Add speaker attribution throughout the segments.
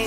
Speaker 1: The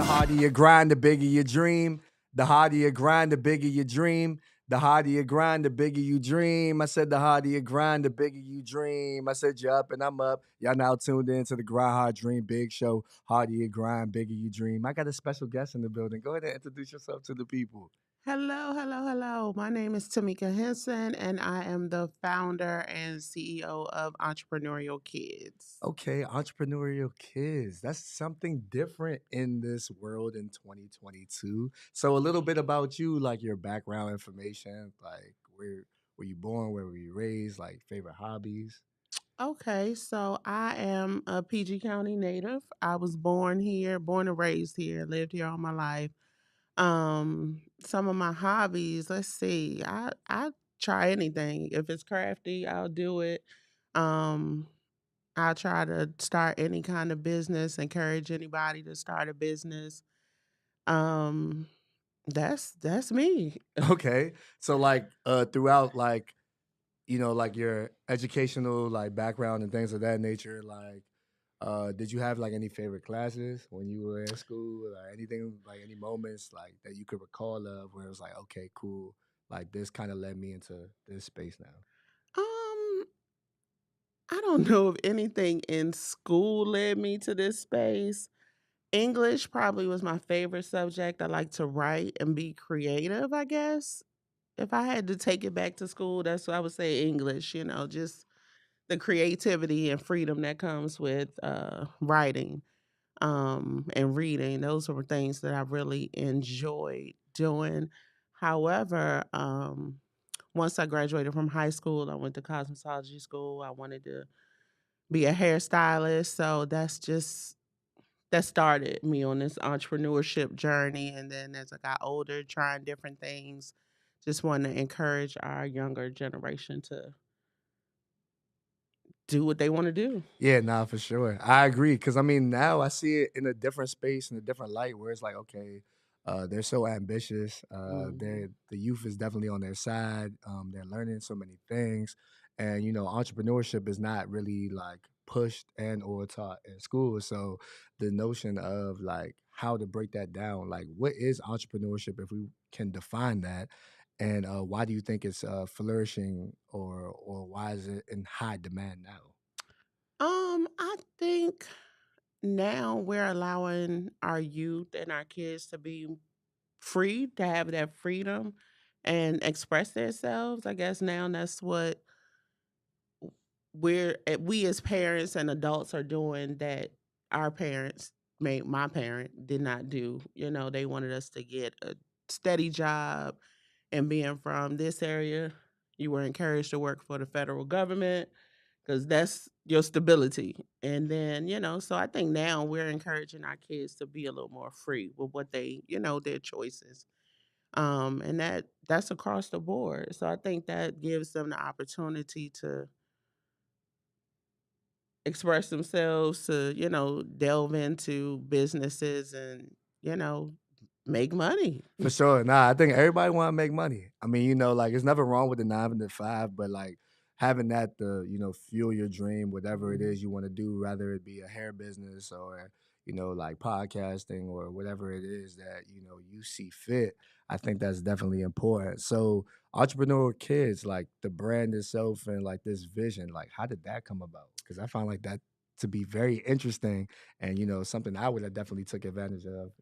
Speaker 1: harder you grind, the bigger your dream. The harder you grind, the bigger your dream. The harder you grind, the bigger you dream. I said the harder you grind, the bigger you dream. I said you're up and I'm up. Y'all now tuned in to the Grind Hard Dream Big Show. Harder you grind, bigger you dream. I got a special guest in the building. Go ahead and introduce yourself to the people.
Speaker 2: Hello, hello, hello. My name is TAMEKA Henson, and I am the founder and CEO of Entrepreneurial Kids.
Speaker 1: Okay, entrepreneurial kids. That's something different in this world in 2022. So a little bit about you, like your background information, like where were you born, where were you raised, like favorite hobbies.
Speaker 2: Okay, so I am a PG County native. I was born here, born and raised here, lived here all my life. Some of my hobbies, let's see, I try anything. If it's crafty, I'll do it. Um, I try to start any kind of business, encourage anybody to start a business. Um, that's me.
Speaker 1: Okay. So like throughout like, like your educational like background and things of that nature, like did you have like any favorite classes when you were in school or anything like any moments like that you could recall of where it was like, okay, cool, like this kind of led me into this space now.
Speaker 2: Um, I don't know if anything in school led me to this space. English probably was my favorite subject. I like to write and be creative, I guess. If I had to take it back to school, that's what I would say English, just the creativity and freedom that comes with writing and reading. Those were things that I really enjoyed doing. However, once I graduated from high school, I went to cosmetology school. I wanted to be a hairstylist. So that started me on this entrepreneurship journey. And then as I got older, trying different things, just want to encourage our younger generation to do what they want to do.
Speaker 1: Yeah, nah, for sure. I agree. Cause I mean, now I see it in a different space, in a different light where it's like, okay, they're so ambitious.
Speaker 2: Mhm.
Speaker 1: The youth is definitely on their side. They're learning so many things. And, entrepreneurship is not really like pushed and or taught in school. So the notion of like how to break that down, like what is entrepreneurship if we can define that? And why do you think it's flourishing or why is it in high demand now?
Speaker 2: I think now we're allowing our youth and our kids to be free, to have that freedom and express themselves. I guess now that's what we as parents and adults are doing that our parents made my parent did not do. They wanted us to get a steady job, and being from this area, you were encouraged to work for the federal government because that's your stability. And then, so I think now we're encouraging our kids to be a little more free with what their choices. And that's across the board. So I think that gives them the opportunity to express themselves, to, delve into businesses and, you know, make money.
Speaker 1: For sure. Nah, I think everybody want to make money. I mean, like it's nothing wrong with the 9 to 5, but like having that to, fuel your dream, whatever it
Speaker 2: Mhm.
Speaker 1: is you want to do, whether it be a hair business or, like podcasting or whatever it is that, you see fit. I think that's definitely important. So entrepreneur kids, like the brand itself and like this vision, like how did that come about? Because I found like that to be very interesting and, something I would have definitely took advantage of,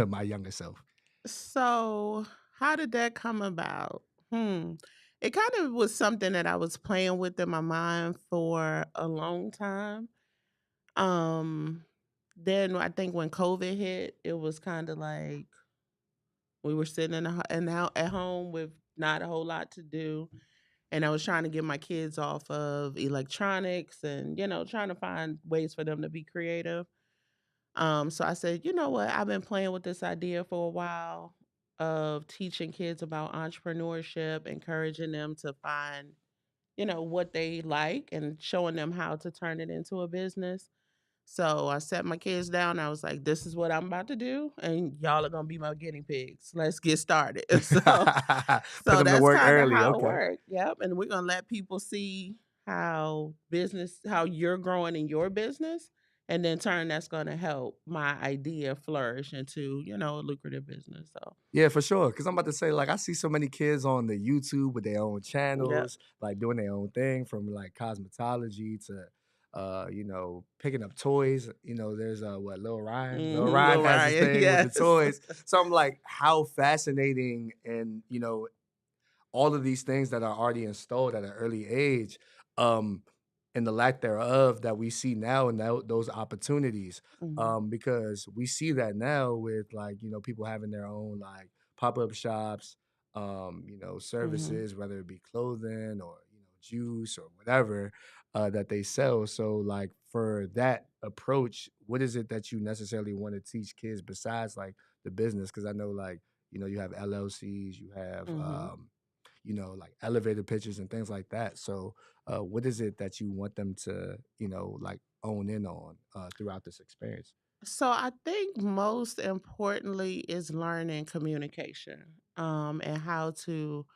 Speaker 1: my younger self.
Speaker 2: So, how did that come about? Hmm. It kind of was something that I was playing with in my mind for a long time. Um, then I think when COVID hit, it was kind of like we were sitting at home with not a whole lot to do, and I was trying to get my kids off of electronics and trying to find ways for them to be creative. So I said, you know what? I've been playing with this idea for a while. of teaching kids about entrepreneurship, encouraging them to find, what they like and showing them how to turn it into a business. So I sat my kids down. I was like, "This is what I'm about to do, and y'all are gonna be my guinea pigs. Let's get started." So,
Speaker 1: Put
Speaker 2: so
Speaker 1: them to
Speaker 2: that's
Speaker 1: work
Speaker 2: kind of
Speaker 1: early.
Speaker 2: how it
Speaker 1: Okay.
Speaker 2: worked. Yep, and we're gonna let people see how you're growing in your business, and then turn that's gonna help my idea flourish into a lucrative business. So,
Speaker 1: Yeah, for sure. Cause I'm about to say, like, I see so many kids on the YouTube with their own
Speaker 2: yep.
Speaker 1: channels, like doing their own thing from like cosmetology to picking up toys. There's what Lil Ryan. Lil Ryan
Speaker 2: Lil
Speaker 1: has his
Speaker 2: Ryan,
Speaker 1: thing with the
Speaker 2: yes.
Speaker 1: toys. So I'm like, how fascinating and all of these things that are already installed at an early age, um, and the lack thereof that we see now and those opportunities.
Speaker 2: Mhm,
Speaker 1: Because we see that now with like, people having their own like pop-up shops,
Speaker 2: mhm.
Speaker 1: services, whether it be clothing or, juice or whatever, that they sell. So like for that approach, what is it that you necessarily want to teach kids besides like the business? Cause I know like, you have LLCs, you have
Speaker 2: Mhm.
Speaker 1: like elevator pitches and things like that. So, what is it that you want them to, like own in on throughout this experience?
Speaker 2: So I think most importantly is learning communication, and how to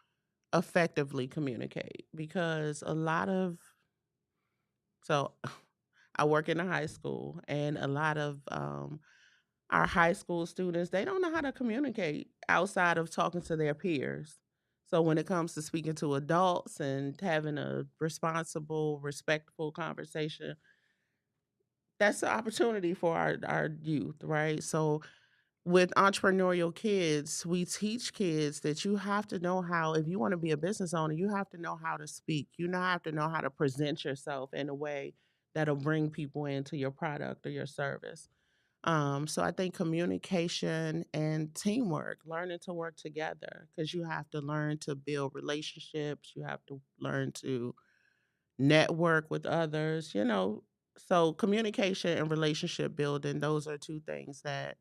Speaker 2: effectively communicate because a lot of so I work in a high school and a lot of our high school students they don't know how to communicate outside of talking to their peers. So when it comes to speaking to adults and having a responsible, respectful conversation, that's the opportunity for our youth, right? So with entrepreneurial kids, we teach kids that you have to know how, if you want to be a business owner, you have to know how to speak. Have to know how to present yourself in a way that'll bring people into your product or your service. So I think communication and teamwork, learning to work together, because you have to learn to build relationships. You have to learn to network with others, So communication and relationship building, those are two things that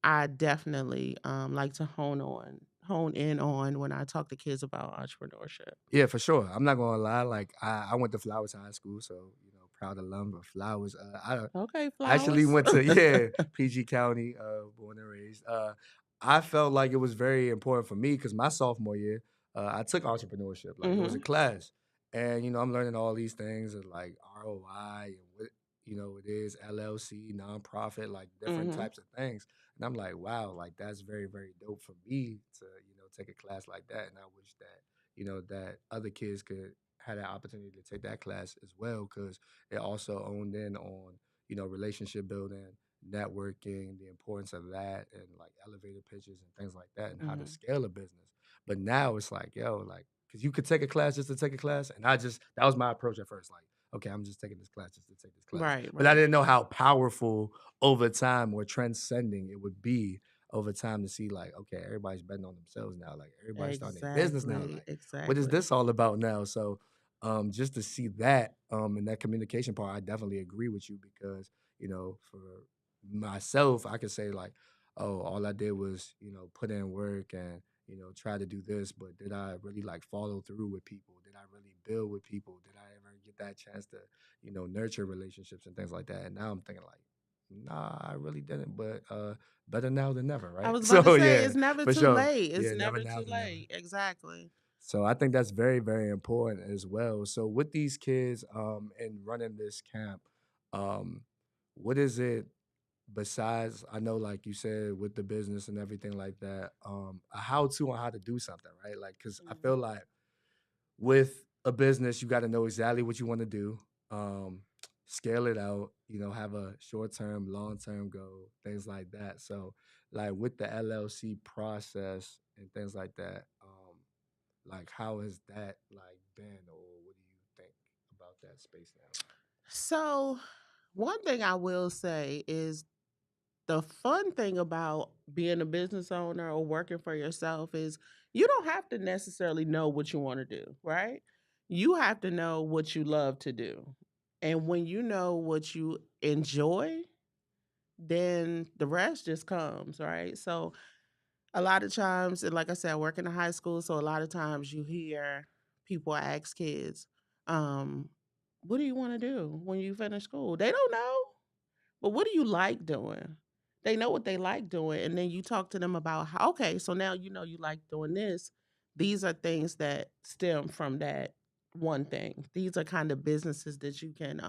Speaker 2: I definitely, like to hone in on when I talk to kids about entrepreneurship.
Speaker 1: Yeah, for sure. I'm not gonna lie. Like I went to Flowers High School, so proud alum of Flowers.
Speaker 2: Okay,
Speaker 1: I actually
Speaker 2: flowers.
Speaker 1: went to yeah, PG County, born and raised. I felt like it was very important for me because my sophomore year, I took entrepreneurship. Like it was a
Speaker 2: Mhm,
Speaker 1: class, and I'm learning all these things of like ROI and what it is, LLC, nonprofit, like different
Speaker 2: mhm,
Speaker 1: types of things. And I'm like, wow, like that's very very dope for me to take a class like that. And I wish that that other kids could have that opportunity to take that class as well because it also owned in on relationship building, networking, the importance of that, and like elevator pitches and things like that, and how to
Speaker 2: mhm.
Speaker 1: scale a business. But now it's like, yo, like, because you could take a class just to take a class. And that was my approach at first. Like, okay, I'm just taking this class just to take this class.
Speaker 2: Right,
Speaker 1: But I
Speaker 2: right.
Speaker 1: didn't know how powerful over time or transcending it would be over time to see, like, okay, everybody's betting on themselves now. Like, everybody's starting a business now.
Speaker 2: Exactly,
Speaker 1: Like, what is
Speaker 2: exactly.
Speaker 1: this all about now? So, just to see that and that communication part, I definitely agree with you because for myself, I could say like, oh, all I did was put in work and try to do this, but did I really like follow through with people? Did I really build with people? Did I ever get that chance to nurture relationships and things like that? And now I'm thinking like, nah, I really didn't, but better now than never,
Speaker 2: I
Speaker 1: right?
Speaker 2: was about to
Speaker 1: So
Speaker 2: say
Speaker 1: yeah,
Speaker 2: it's never
Speaker 1: for
Speaker 2: too
Speaker 1: sure,
Speaker 2: late. It's
Speaker 1: yeah, never
Speaker 2: never
Speaker 1: now
Speaker 2: too
Speaker 1: than never.
Speaker 2: late. Exactly.
Speaker 1: So I think that's very, very important as well. So with these kids and running this camp, um, what is it besides I know like you said with the business and everything like that, a how to on how to do something, right? Like cause I feel
Speaker 2: Mhm,
Speaker 1: like with a business, you got to know exactly what you want to do. Um, scale it out, have a short term, long term goal, things like that. So like with the LLC process and things like that, like, how has that, like, been, or what do you think about that space now?
Speaker 2: So, one thing I will say is the fun thing about being a business owner or working for yourself is you don't have to necessarily know what you want to do, right? You have to know what you love to do. And when you know what you enjoy, then the rest just comes, right? So A lot of times, and like I said, I work in a high school, so a lot of times you hear people ask kids, um, "What do you want to do when you finish school?" They don't know, but what do you like doing? They know what they like doing, and then you talk to them about how, okay, so now you know you like doing this. These are things that stem from that one thing. These are kind of businesses that you can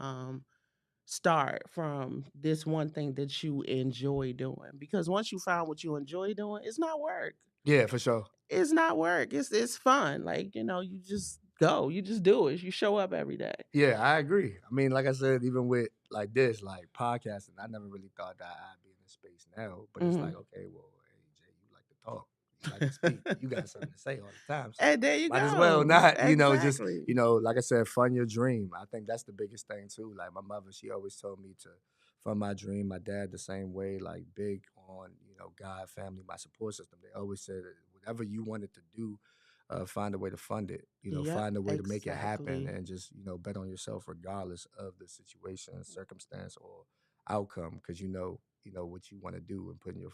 Speaker 2: start from this one thing that you enjoy doing. Because once you find what you enjoy doing, it's not work.
Speaker 1: Yeah, for sure.
Speaker 2: It's not work. It's fun. Like, you just go. You just do it. You show up every day.
Speaker 1: Yeah, I agree. I mean, like I said, even with like this, like podcasting, I never really thought that I'd be in this space now. But it's like,
Speaker 2: Mhm.
Speaker 1: okay, well, hey Jay, you like to talk, you like to speak, you got something to say all the time. So
Speaker 2: And there you
Speaker 1: might as well
Speaker 2: go.
Speaker 1: not, just
Speaker 2: Exactly.
Speaker 1: like I said, fund your dream. I think that's the biggest thing too. Like my mother, she always told me to fund my dream. My dad the same way, like big on, God, family, my support system. They always said that whatever you wanted to do, find a way to fund it,
Speaker 2: Yep,
Speaker 1: find a way to make it happen
Speaker 2: exactly.
Speaker 1: and just, bet on yourself regardless of the situation, circumstance, or outcome because what you want to do and putting your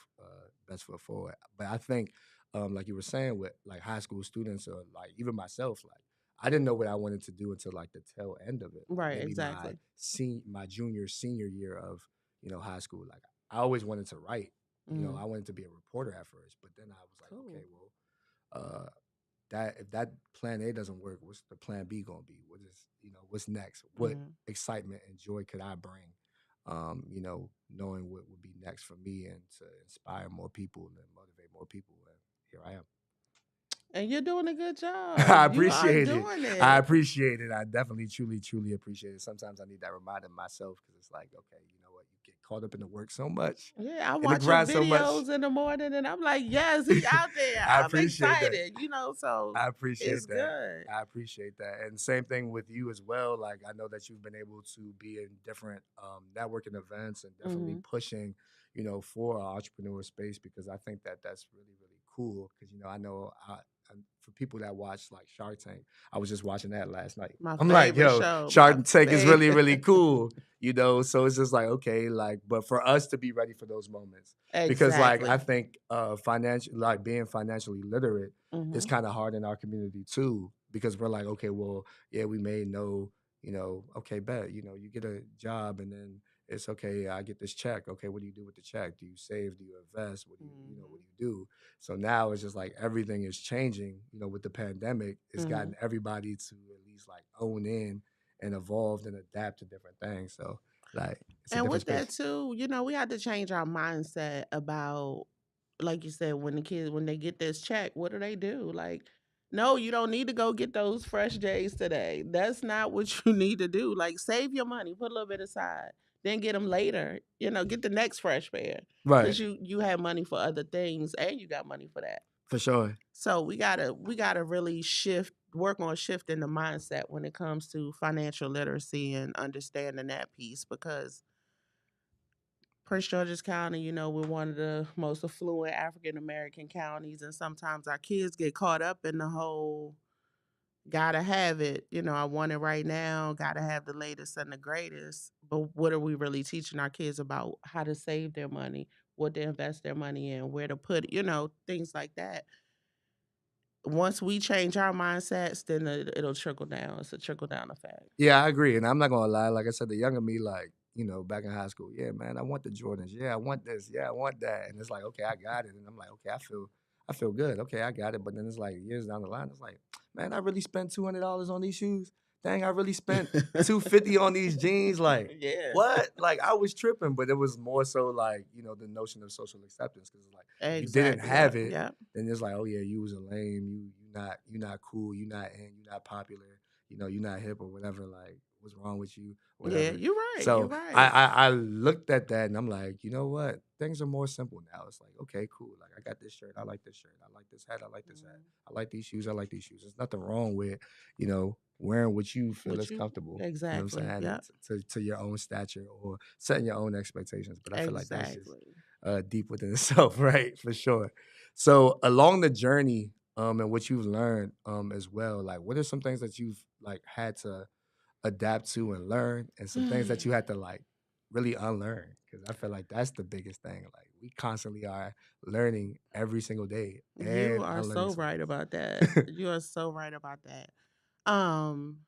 Speaker 1: best foot forward. But I think, like you were saying with like high school students or like even myself, like I didn't know what I wanted to do until like the tail end of it, like
Speaker 2: Right,
Speaker 1: maybe
Speaker 2: exactly.
Speaker 1: my junior, senior year of, high school. Like I always wanted to write,
Speaker 2: Mhm.
Speaker 1: I wanted to be a reporter at first, but then I was like, okay,
Speaker 2: Cool.
Speaker 1: well, that if that plan A doesn't work, what's the plan B gonna be? What is what's next? What
Speaker 2: Mhm.
Speaker 1: excitement and joy could I bring? Knowing what would be next for me and to inspire more people and motivate more people. And here I am.
Speaker 2: And you're doing a good
Speaker 1: I
Speaker 2: job. You are
Speaker 1: appreciate it.
Speaker 2: doing
Speaker 1: I
Speaker 2: it.
Speaker 1: appreciate it. I definitely, truly, truly appreciate it. Sometimes I need that reminder myself because it's like, okay, you know what? You get caught up in the work so much,
Speaker 2: Yeah, I
Speaker 1: in the
Speaker 2: watch your
Speaker 1: grind so much.
Speaker 2: videos in the morning and I'm like, yes, he out there.
Speaker 1: I
Speaker 2: I'm
Speaker 1: appreciate that.
Speaker 2: excited, so
Speaker 1: I
Speaker 2: it's
Speaker 1: appreciate that.
Speaker 2: good.
Speaker 1: I appreciate that. And same thing with you as well. Like I know that you've been able to be in different networking events and definitely
Speaker 2: Mhm.
Speaker 1: pushing, for our entrepreneur space because I think that that's really, really cool. Because I know for people that watch like Shark Tank, I was just watching that last night.
Speaker 2: My
Speaker 1: I'm like,
Speaker 2: favorite
Speaker 1: yo,
Speaker 2: show, my
Speaker 1: Shark Tank is really, really
Speaker 2: favorite.
Speaker 1: cool. So it's just like okay, like, but for us to be ready for those moments, because like I
Speaker 2: Exactly.
Speaker 1: think financial like being financially literate is
Speaker 2: Mhm.
Speaker 1: kind of hard in our community too because we're like, okay, well, yeah, we may know, okay, bet, you get a job and then it's okay, I get this check. Okay, what do you do with the check? Do you save? Do you invest? What
Speaker 2: Mhm.
Speaker 1: do you do? So now it's just like everything is changing, with the pandemic, it's gotten
Speaker 2: Mhm.
Speaker 1: everybody to at least like own in and evolve and adapt to different things. So like it's a
Speaker 2: And
Speaker 1: different
Speaker 2: with
Speaker 1: space.
Speaker 2: that too, we had to change our mindset about, like you said, when the kids when they get this check, what do they do? Like, no, you don't need to go get those fresh J's today. That's not what you need to do. Like, save your money, put a little bit aside, then get them later. Get the next fresh pair
Speaker 1: Right.
Speaker 2: because you have money for other things and you got money for that.
Speaker 1: For sure.
Speaker 2: So we gotta really work on shifting the mindset when it comes to financial literacy and understanding that piece because Prince George's County, we're one of the most affluent African American counties, and sometimes our kids get caught up in the whole gotta have it. I want it right now, gotta have the latest and the greatest. But what are we really teaching our kids about how to save their money, what to invest their money in, where to put it, things like that. Once we change our mindsets, then it'll trickle down. It's a trickle down effect.
Speaker 1: Yeah, I agree, and I'm not gonna lie. Like I said, the younger me, like back in high school, yeah, man, I want the Jordans. Yeah, I want this. Yeah, I want that. And it's like, okay, I got it. And I'm like, okay, I feel good. Okay, I got it. But then it's like years down the line, it's like, man, I really spent $200 on these shoes. Dang, I really spent 250 on these jeans. Like,
Speaker 2: Yeah,
Speaker 1: what? Like, I was tripping, but it was more so like the notion of social acceptance. Because like, if you didn't
Speaker 2: exactly.
Speaker 1: have
Speaker 2: Yep,
Speaker 1: it,
Speaker 2: yep.
Speaker 1: then it's like, oh yeah, you was a lame. You not cool. You not in. You not popular. You're not hip or whatever, like what's wrong with you,
Speaker 2: Yeah,
Speaker 1: whatever.
Speaker 2: you're right. You're
Speaker 1: So I,
Speaker 2: right.
Speaker 1: I I looked at that and I'm like, you know what? Things are more simple now. It's like, okay, cool. Like I got this shirt, I like this shirt, I like this hat, I like this hat,
Speaker 2: Mhm.
Speaker 1: I like these shoes, I like these shoes. There's nothing wrong with, wearing what you feel
Speaker 2: What
Speaker 1: is
Speaker 2: you
Speaker 1: comfortable. You know what I'm
Speaker 2: exactly.
Speaker 1: saying? And
Speaker 2: Yep.
Speaker 1: to your own stature or setting your own expectations. But I feel like that's just
Speaker 2: Exactly.
Speaker 1: deep within itself, right? For sure. So along the journey, and what you've learned as well, like what are some things that you've like had to adapt to and learn, and some things that you had to like really unlearn? Because I feel like that's the biggest thing. Like, we constantly are learning every single day
Speaker 2: You
Speaker 1: and
Speaker 2: are
Speaker 1: unlearning
Speaker 2: so
Speaker 1: some
Speaker 2: right about that.
Speaker 1: things.
Speaker 2: You are so right about that. Um,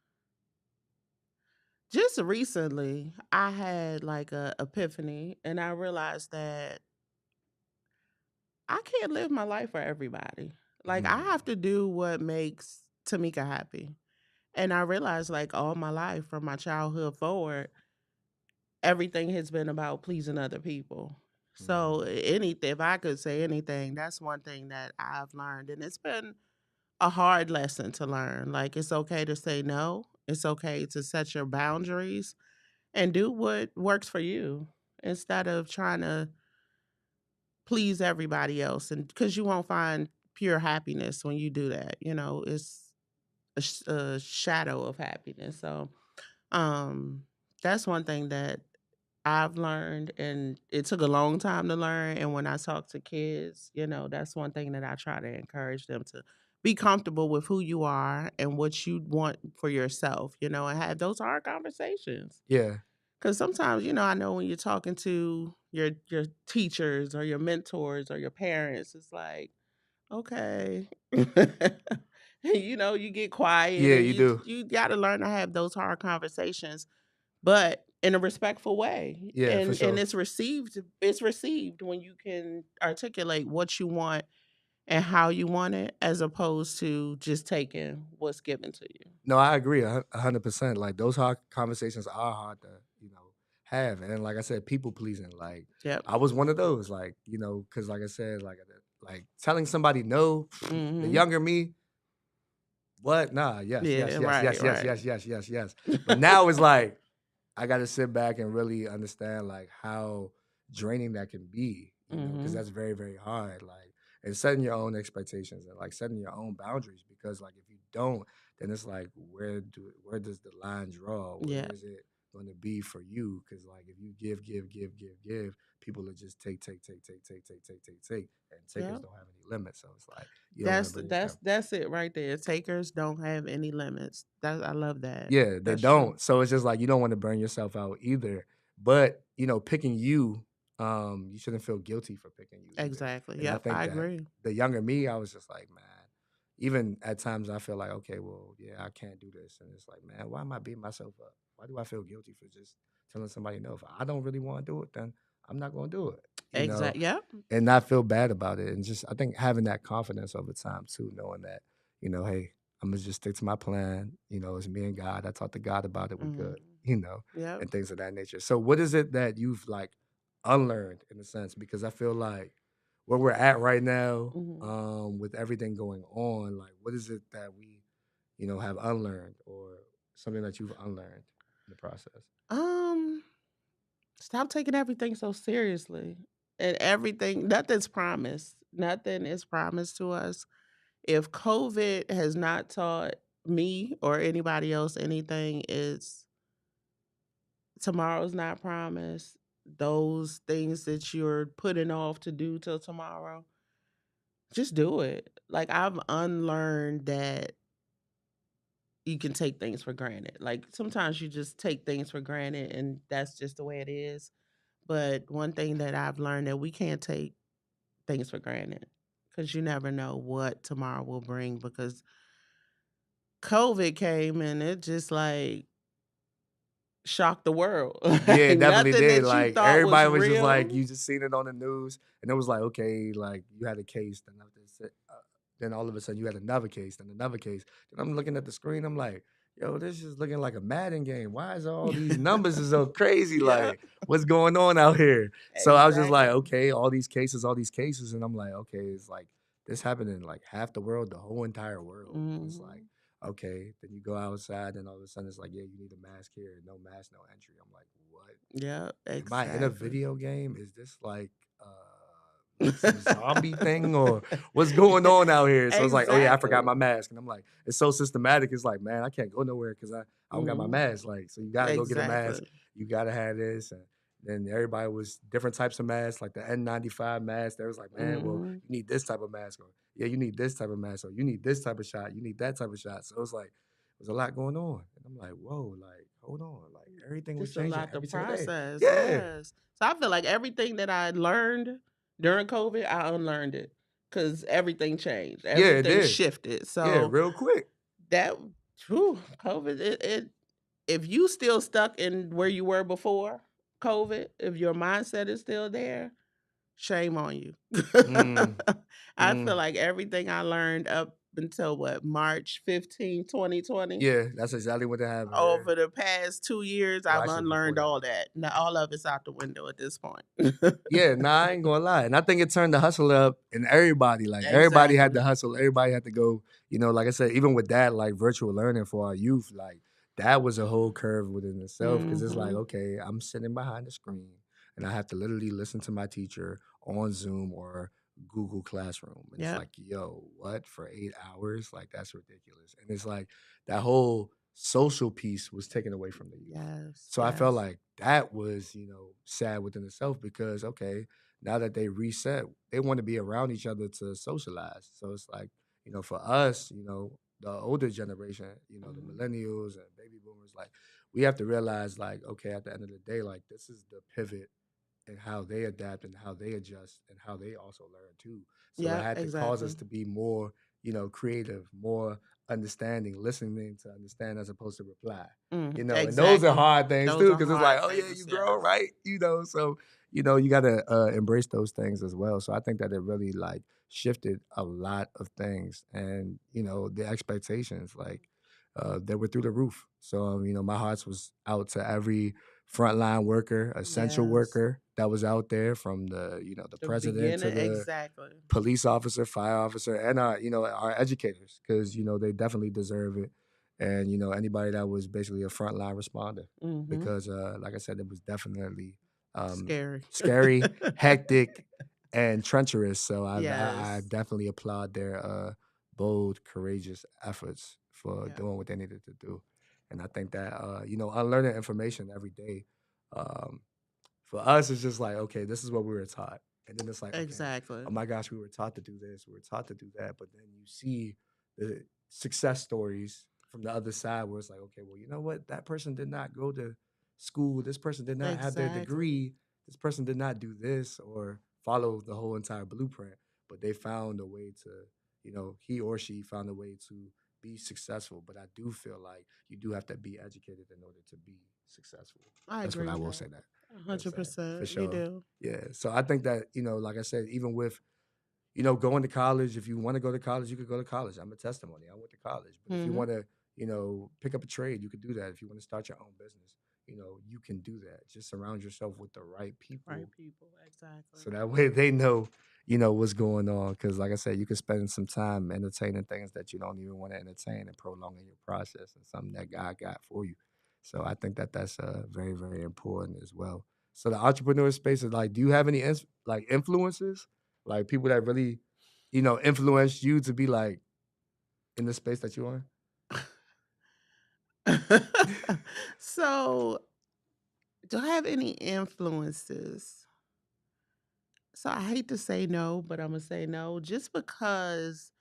Speaker 2: just recently, I had like a epiphany, and I realized that I can't live my life for everybody. Like I have
Speaker 1: Mm,
Speaker 2: to do what makes Tamika happy. And I realized like all my life from my childhood forward, everything has been about pleasing other people. So
Speaker 1: mhm.
Speaker 2: anything, if I could say anything, that's one thing that I've learned. And it's been a hard lesson to learn. Like it's okay to say no. It's okay to set your boundaries and do what works for you instead of trying to please everybody else. And because you won't find pure happiness when you do that, it's a shadow of happiness. So, um, that's one thing that I've learned, and it took a long time to learn. And when I talk to kids, that's one thing that I try to encourage them to be comfortable with who you are and what you want for yourself, and have those hard conversations.
Speaker 1: Yeah.
Speaker 2: Because sometimes, I know when you're talking to your teachers or your mentors or your parents, it's like, okay. You get quiet
Speaker 1: Yeah,
Speaker 2: and
Speaker 1: you
Speaker 2: you
Speaker 1: do.
Speaker 2: you got to learn to have those hard conversations, but in a respectful way.
Speaker 1: Yeah, for
Speaker 2: And
Speaker 1: sure.
Speaker 2: it's received when you can articulate what you want and how you want it as opposed to just taking what's given to you.
Speaker 1: No, I agree 100%. Like those hard conversations are hard to, have. And like I said, people pleasing. Like
Speaker 2: Yep.
Speaker 1: I was one of those, like, because like I said, like telling somebody no, the
Speaker 2: Mhm.
Speaker 1: younger me, what? Nah, yes,
Speaker 2: Yeah,
Speaker 1: yes, yes,
Speaker 2: right,
Speaker 1: yes, yes,
Speaker 2: right.
Speaker 1: yes, yes, yes, yes. But now it's like I got to sit back and really understand like how draining that can be, because
Speaker 2: Mhm.
Speaker 1: that's very, very hard. Like, and setting your own expectations and like setting your own boundaries, because like if you don't, then it's like where does the line draw? Where
Speaker 2: Yeah.
Speaker 1: is it going to be for you? Because like if you give, people will just take, and takers
Speaker 2: Yeah.
Speaker 1: don't have any limits. So it's like you don't want to
Speaker 2: That's
Speaker 1: bring
Speaker 2: that's
Speaker 1: yourself.
Speaker 2: that's it right there. Takers don't have any limits. I love that.
Speaker 1: Yeah, they
Speaker 2: That's true.
Speaker 1: don't. So it's just like you don't want to burn yourself out either. But picking you, you shouldn't feel guilty for picking you either.
Speaker 2: Exactly.
Speaker 1: And I
Speaker 2: Yep,
Speaker 1: think
Speaker 2: I
Speaker 1: that
Speaker 2: agree.
Speaker 1: the younger me, I was just like, man, even at times I feel like, okay, well, yeah, I can't do this. And it's like, man, why am I beating myself up? Why do I feel guilty for just telling somebody no? If I don't really want to do it, then I'm not going to do it.
Speaker 2: Exact. Yep.
Speaker 1: And not feel bad about it. And just, I think having that confidence over time too, knowing that, hey, I'm gonna just stick to my plan. It's me and God. I talked to God about it. We
Speaker 2: Mhm.
Speaker 1: good.
Speaker 2: Yep.
Speaker 1: And things of that nature. So, what is it that you've like unlearned in a sense? Because I feel like where we're at right now,
Speaker 2: Mhm.
Speaker 1: with everything going on, like what is it that we, have unlearned, or something that you've unlearned in the process?
Speaker 2: Um, Stop taking everything so seriously. And everything, nothing's promised. Nothing is promised to us. If COVID has not taught me or anybody else anything, is tomorrow's not promised. Those things that you're putting off to do till tomorrow, just do it. Like I've unlearned that you can take things for granted. Like sometimes you just take things for granted and that's just the way it is. But one thing that I've learned that we can't take things for granted because you never know what tomorrow will bring because COVID came and it just like shocked the world.
Speaker 1: Yeah, it
Speaker 2: Like
Speaker 1: definitely
Speaker 2: nothing
Speaker 1: did.
Speaker 2: that you
Speaker 1: Like
Speaker 2: thought was
Speaker 1: everybody was just like,
Speaker 2: real.
Speaker 1: you just seen it on the news, and it was like, okay, like you had a case, then all of a sudden you had another case, then another case. Then I'm looking at the screen, I'm like, yo, this is looking like a Madden game. Why is all these numbers is so crazy?
Speaker 2: Yeah,
Speaker 1: Like, what's going on out here? So I was just like,
Speaker 2: exactly.
Speaker 1: okay, all these cases, and I'm like, okay, it's like this happened in like half the world, the whole entire world, and it's like.
Speaker 2: Mhm.
Speaker 1: Okay, then you go outside, and all of a sudden it's like, yeah, you need a mask here, no mask, no entry. I'm like, what?
Speaker 2: Yeah,
Speaker 1: Am I in a
Speaker 2: exactly.
Speaker 1: video game? Is this like some zombie thing, or what's going on out here? So it's like, oh yeah, I forgot
Speaker 2: Exactly.
Speaker 1: my mask, and I'm like, it's so systematic. It's like, man, I can't go nowhere because I don't got my
Speaker 2: Mhm.
Speaker 1: mask. Like, so you gotta go get a mask.
Speaker 2: Exactly.
Speaker 1: You gotta have this, and then everybody was different types of masks, like the N95 mask. They was like, man, well,
Speaker 2: Mhm.
Speaker 1: you need this type of mask, or yeah, you need this type of mask, or you need this type of shot, you need that type of shot. So it's like, there's a lot going on, and I'm like, whoa, like, hold on, like everything was
Speaker 2: Just a
Speaker 1: changing
Speaker 2: lot to
Speaker 1: every single day.
Speaker 2: process,
Speaker 1: Yeah.
Speaker 2: yes. So I feel like everything that I learned During COVID, I unlearned it because everything changed,
Speaker 1: Yeah, it
Speaker 2: everything
Speaker 1: did.
Speaker 2: shifted.
Speaker 1: Yeah,
Speaker 2: So
Speaker 1: real quick.
Speaker 2: that whew, COVID, it if you still stuck in where you were before COVID, if your mindset is still there, shame on you.
Speaker 1: Mm,
Speaker 2: I feel
Speaker 1: mm.
Speaker 2: like everything I learned up until what, March 15, 2020,
Speaker 1: Yeah, that's exactly what happened, yeah.
Speaker 2: over the past 2 years,
Speaker 1: Well,
Speaker 2: I've
Speaker 1: actually before
Speaker 2: unlearned
Speaker 1: that.
Speaker 2: all that. Now all of it's out the window at this point.
Speaker 1: Yeah, nah, I ain't gonna lie. And I think it turned the hustle up in everybody. Like everybody had
Speaker 2: Exactly.
Speaker 1: to hustle, everybody had to go, like I said, even with that, like virtual learning for our youth, like that was a whole curve within itself. Cause it's like,
Speaker 2: Mhm.
Speaker 1: okay, I'm sitting behind the screen and I have to literally listen to my teacher on Zoom or Google Classroom. And it's
Speaker 2: Yep.
Speaker 1: like, yo, what for 8 hours? Like that's ridiculous. And it's like that whole social piece was taken away from the youth.
Speaker 2: Yes,
Speaker 1: So I felt
Speaker 2: yes.
Speaker 1: like that was, sad within itself because okay, now that they reset, they want to be around each other to socialize. So it's like, for us, the older generation, the
Speaker 2: Mhm.
Speaker 1: millennials and baby boomers, like we have to realize like, okay, at the end of the day, like this is the pivot and how they adapt and how they adjust and how they also learn too. So it
Speaker 2: Yep,
Speaker 1: had to cause us
Speaker 2: exactly.
Speaker 1: to be more, creative, more understanding, listening to understand as opposed to reply. And those are
Speaker 2: Exactly.
Speaker 1: hard things
Speaker 2: Those
Speaker 1: too,
Speaker 2: are
Speaker 1: because it's like,
Speaker 2: hard
Speaker 1: oh yeah, you
Speaker 2: things,
Speaker 1: grow,
Speaker 2: yes.
Speaker 1: right? So you gotta embrace those things as well. So I think that it really like shifted a lot of things, and the expectations like they were through the roof. So my hearts was out to every frontline worker, essential
Speaker 2: Yes.
Speaker 1: worker that was out there, from the
Speaker 2: The
Speaker 1: president to
Speaker 2: beginning,
Speaker 1: the
Speaker 2: exactly.
Speaker 1: police officer, fire officer, and our educators, because they definitely deserve it, and anybody that was basically a frontline responder,
Speaker 2: Mhm.
Speaker 1: because like I said, it was definitely um,
Speaker 2: Scary.
Speaker 1: scary, hectic, and treacherous. So I
Speaker 2: Yes.
Speaker 1: definitely applaud their bold, courageous efforts for
Speaker 2: Yeah.
Speaker 1: doing what they needed to do, and I think that unlearning information every day. Um, for us, it's just like, okay, this is what we were taught. And then it's like, okay,
Speaker 2: Exactly.
Speaker 1: oh my gosh, we were taught to do this, we were taught to do that. But then you see the success stories from the other side where it's like, okay, well, you know what? That person did not go to school. This person did not have their
Speaker 2: Exactly.
Speaker 1: degree. This person did not do this or follow the whole entire blueprint. But they found a way to, he or she found a way to be successful. But I do feel like you do have to be educated in order to be successful.
Speaker 2: I
Speaker 1: That's what
Speaker 2: agree
Speaker 1: I
Speaker 2: with
Speaker 1: will
Speaker 2: that.
Speaker 1: say that. You know what I'm saying? For
Speaker 2: 100%. You
Speaker 1: sure.
Speaker 2: do.
Speaker 1: Yeah. So I think that, like I said, even with, going to college, if you want to go to college, you could go to college. I'm a testimony. I went to college. But if you
Speaker 2: Mhm.
Speaker 1: want to, pick up a trade, you could do that. If you want to start your own business, you can do that. Just surround yourself with the right
Speaker 2: Right
Speaker 1: people
Speaker 2: people, exactly.
Speaker 1: so that way they know, what's going on. Because like I said, you can spend some time entertaining things that you don't even want to entertain and prolonging your process and something that God got for you. So I think that that's very, very important as well. So the entrepreneur space is like, do you have any like influences, like people that really, influenced you to be like in the space that you're
Speaker 2: So, do I have any influences? So, I hate to say no, but Imma say no just because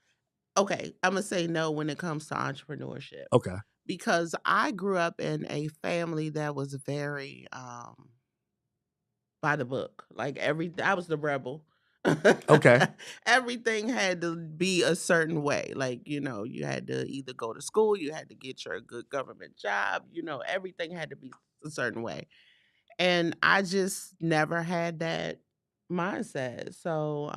Speaker 2: okay, Imma say no when it comes to entrepreneurship,
Speaker 1: Okay.
Speaker 2: because I grew up in a family that was very, by the book. Like, I was the rebel.
Speaker 1: Okay.
Speaker 2: Everything had to be a certain way. Like, you had to either go to school, you had to get your good government job, everything had to be a certain way. And I just never had that mindset. So,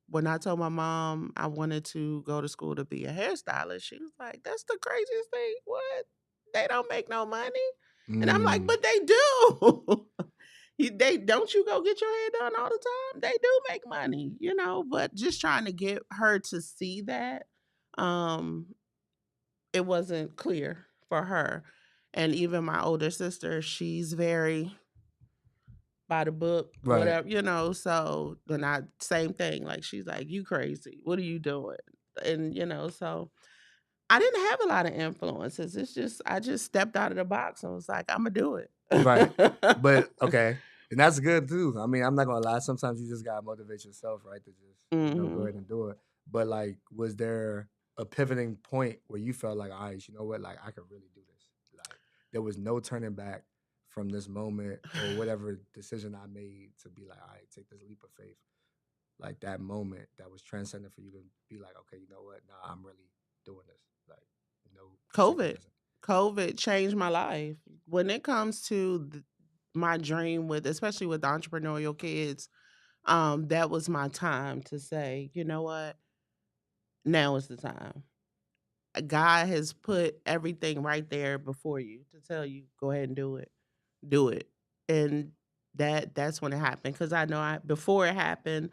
Speaker 2: when I told my mom I wanted to go to school to be a hairstylist, she was like, "That's the craziest thing. What? They don't make no money." And I'm like,
Speaker 1: Mm,
Speaker 2: "But they do." They don't you go get your hair done all the time? They do make money, but just trying to get her to see that, um, it wasn't clear for her. And even my older sister, she's very by the book,
Speaker 1: right.
Speaker 2: whatever, so then I same thing. Like she's like, "You crazy. What are you doing?" And so I didn't have a lot of influences. It's just I just stepped out of the box and was like, "Imma do it."
Speaker 1: Right. But okay. And that's good too. I mean, I'm not gonna lie. Sometimes you just gotta motivate yourself, right? To just, go
Speaker 2: Mhm.
Speaker 1: ahead and do it. But like, was there a pivoting point where you felt like, all right, you know what, like I could really do this? Like there was no turning back from this moment or whatever decision I made to be like, all right, take this leap of faith. like that moment that was transcendent for you to be like, okay, you know what? Nah, I'm really doing this. Like, second
Speaker 2: COVID.
Speaker 1: guessing.
Speaker 2: COVID changed my life. When it comes to my dream with, especially with entrepreneurial kids, that was my time to say, you know what? Now is the time. God has put everything right there before you to tell you, go ahead and do it. Do it. And that's when it happened. Cause I know before it happened,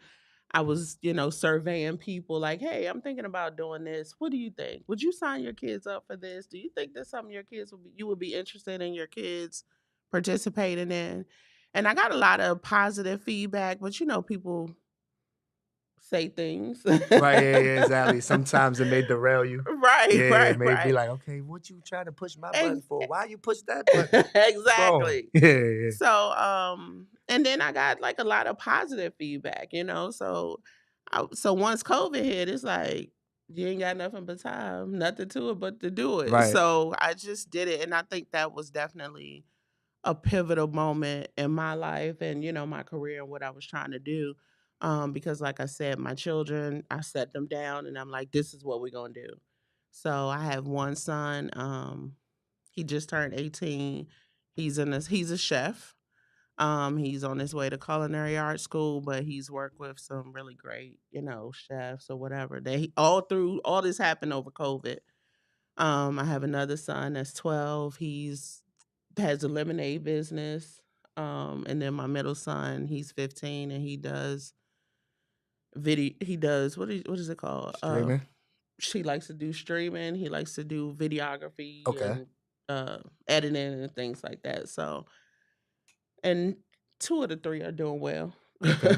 Speaker 2: I was, surveying people like, hey, I'm thinking about doing this. What do you think? Would you sign your kids up for this? Do you think that's something your kids you would be interested in your kids participating in? And I got a lot of positive feedback, but people say things.
Speaker 1: Right, yeah, yeah, exactly. Sometimes it may derail you.
Speaker 2: Right,
Speaker 1: Yeah, it
Speaker 2: right,
Speaker 1: may be
Speaker 2: right.
Speaker 1: like, okay, what you trying to push my button
Speaker 2: Ex-
Speaker 1: for? Why you push that button? What's wrong?
Speaker 2: exactly.
Speaker 1: Yeah, yeah.
Speaker 2: So, and then I got like a lot of positive feedback. So once COVID hit, it's like you ain't got nothing but time, nothing to it but to do it.
Speaker 1: Right.
Speaker 2: So I just did it, and I think that was definitely a pivotal moment in my life and my career and what I was trying to do. Because like I said, my children, I set them down, and I'm like, this is what we're gonna do. So I have one son. He just turned 18. He's a chef. He's on his way to culinary art school, but he's worked with some really great, chefs or whatever. All this happened over COVID. I have another son that's 12. He's has a lemonade business. And then my middle son, he's 15, and he does what is it called?
Speaker 1: Streaming.
Speaker 2: She likes to do streaming. He likes to do videography
Speaker 1: Okay.
Speaker 2: and editing and things like that. So, and two of the three are doing well.
Speaker 1: Okay.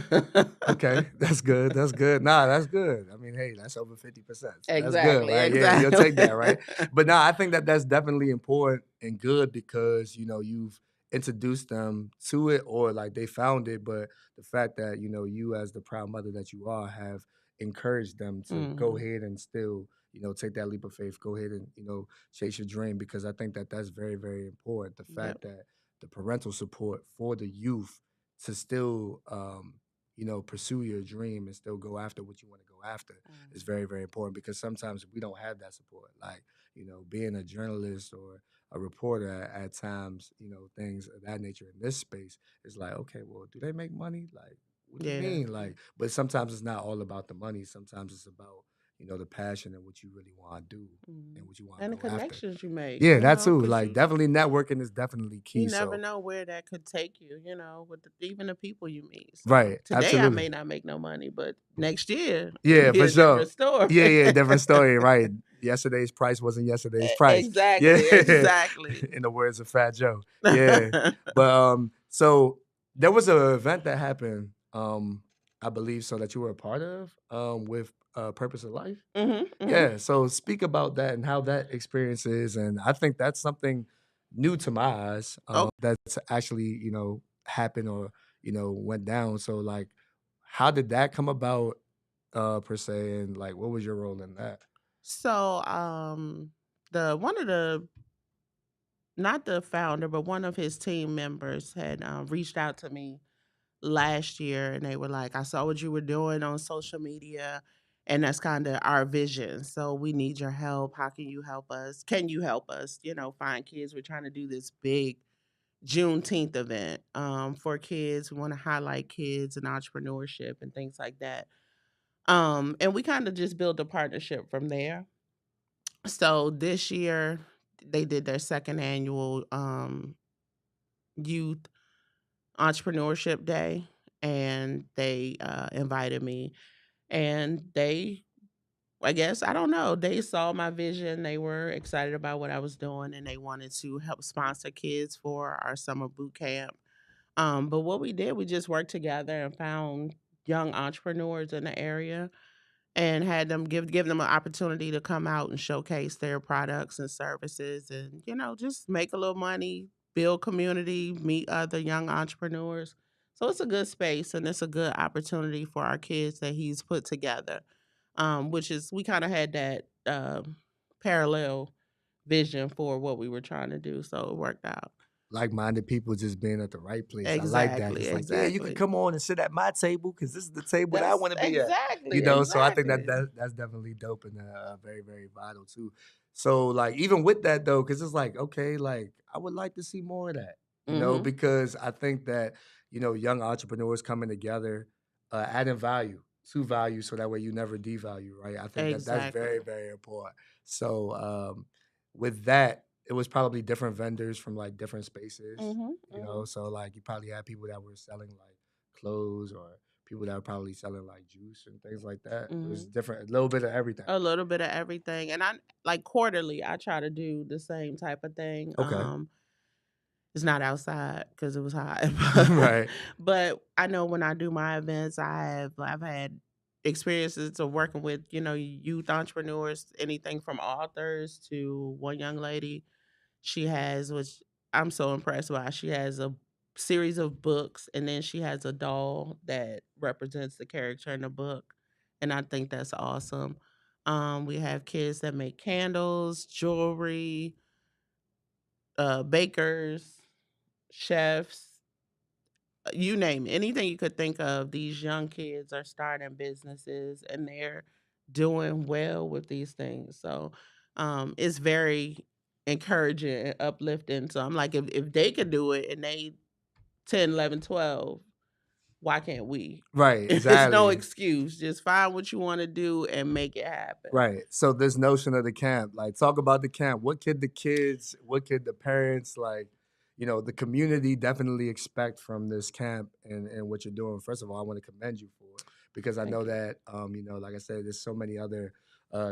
Speaker 1: Okay, that's good. That's good. Nah, that's good. I mean, hey, that's over 50%. So that's good,
Speaker 2: Exactly,
Speaker 1: right? Yeah, you'll take that,
Speaker 2: exactly.
Speaker 1: right? But no, I think that that's definitely important and good because, you've introduced them to it or like they found it. But the fact that, you as the proud mother that you are have encouraged them to go
Speaker 2: Mhm.
Speaker 1: ahead and still, take that leap of faith, go ahead and, chase your dream because I think that that's very, very important. The fact
Speaker 2: Yep.
Speaker 1: that the parental support for the youth to still, pursue your dream and still go after what you want to go after is
Speaker 2: Mhm.
Speaker 1: very, very important because sometimes we don't have that support. Like, being a journalist or a reporter at times, things of that nature in this space is like, okay, well, do they make money? Like, what you
Speaker 2: Yeah.
Speaker 1: mean? Like, but sometimes it's not all about the money. Sometimes it's about, the passion and what you really want to do and
Speaker 2: Mhm.
Speaker 1: what you want
Speaker 2: And
Speaker 1: to
Speaker 2: the
Speaker 1: go after.
Speaker 2: connections you make,
Speaker 1: Yeah, that too.
Speaker 2: because
Speaker 1: Like, definitely networking is definitely
Speaker 2: you
Speaker 1: key.
Speaker 2: never
Speaker 1: So,
Speaker 2: know where that could take you, with even the people you meet. So
Speaker 1: right,
Speaker 2: today I
Speaker 1: absolutely.
Speaker 2: may not make no money, but next year it could
Speaker 1: Yeah,
Speaker 2: be
Speaker 1: for
Speaker 2: a
Speaker 1: sure.
Speaker 2: different story.
Speaker 1: Yeah, yeah, different story, right. Yesterday's price wasn't yesterday's price. Yeah.
Speaker 2: Exactly, exactly.
Speaker 1: In the words of Fat Joe. Yeah. But so there was an event that happened, I believe so that you were a part of, with Purpose of Life.
Speaker 2: Mhm, mhm.
Speaker 1: Yeah. So speak about that and how that experience is. And I think that's something new to my eyes,
Speaker 2: Oh,
Speaker 1: that's actually, happened or, went down. So like how did that come about per se, and like, what was your role in that?
Speaker 2: so the one of the not the founder, but one of his team members had reached out to me last year, and they were like, I saw what you were doing on social media, and that's kind of our vision. So we need your help. How can you help us? Can you help us, find kids? We're trying to do this big Juneteenth event for kids. We want to highlight kids and entrepreneurship and things like that. And we kind of just built a partnership from there. So this year they did their second annual youth entrepreneurship day, and they invited me, and I guess I don't know, they saw my vision, they were excited about what I was doing, and they wanted to help sponsor kids for our summer boot camp. But what we did, we just worked together and found young entrepreneurs in the area and had them give them an opportunity to come out and showcase their products and services, and just make a little money, build community, meet other young entrepreneurs. So it's a good space, and it's a good opportunity for our kids that he's put together. Which is, we kind of had that parallel vision for what we were trying to do, so it worked out.
Speaker 1: like-minded people just being at the right place. I like that.
Speaker 2: Exactly,
Speaker 1: It's like, yeah, you can
Speaker 2: exactly.
Speaker 1: come on and sit at my table because this is the table that I
Speaker 2: That's
Speaker 1: want to be at.
Speaker 2: exactly,
Speaker 1: So I think that,
Speaker 2: exactly.
Speaker 1: that's definitely dope and very, very vital too. So like even with that though, because it's like, okay, like I would like to see more of that,
Speaker 2: Mhm.
Speaker 1: because I think that, young entrepreneurs coming together, adding value so that way you never devalue, right? I think that that's very,
Speaker 2: Exactly.
Speaker 1: very important. So with that, it was probably different vendors from like different spaces,
Speaker 2: Mhm, mhm,
Speaker 1: so like you probably had people that were selling like clothes or people that were probably selling like juice and things like that. It was
Speaker 2: mhm.
Speaker 1: different, a little bit of everything.
Speaker 2: A little bit of everything, and I like, quarterly, I try to do the same type of thing.
Speaker 1: Okay.
Speaker 2: It's not outside because it was hot,
Speaker 1: Right.
Speaker 2: but I know when I do my events, I've had experiences of working with, youth entrepreneurs, anything from authors to one young lady. She has, which I'm so impressed by, she has a series of books, and then she has a doll that represents the character in the book, and I think that's awesome. We have kids that make candles, jewelry, bakers, chefs, you name it. Anything you could think of, these young kids are starting businesses and they're doing well with these things. So it's very encouraging and uplifting. So I'm like, if they could do it and they 10, 11, 12, why can't we?
Speaker 1: Right,
Speaker 2: It's no
Speaker 1: exactly.
Speaker 2: excuse. Just find what you want to do and make it happen.
Speaker 1: Right. So this notion of the camp, like talk about the camp. What could the parents, like, the community definitely expect from this camp and what you're doing? First of all, I want to commend you for it because I know
Speaker 2: Thank you.
Speaker 1: that like I said, there's so many other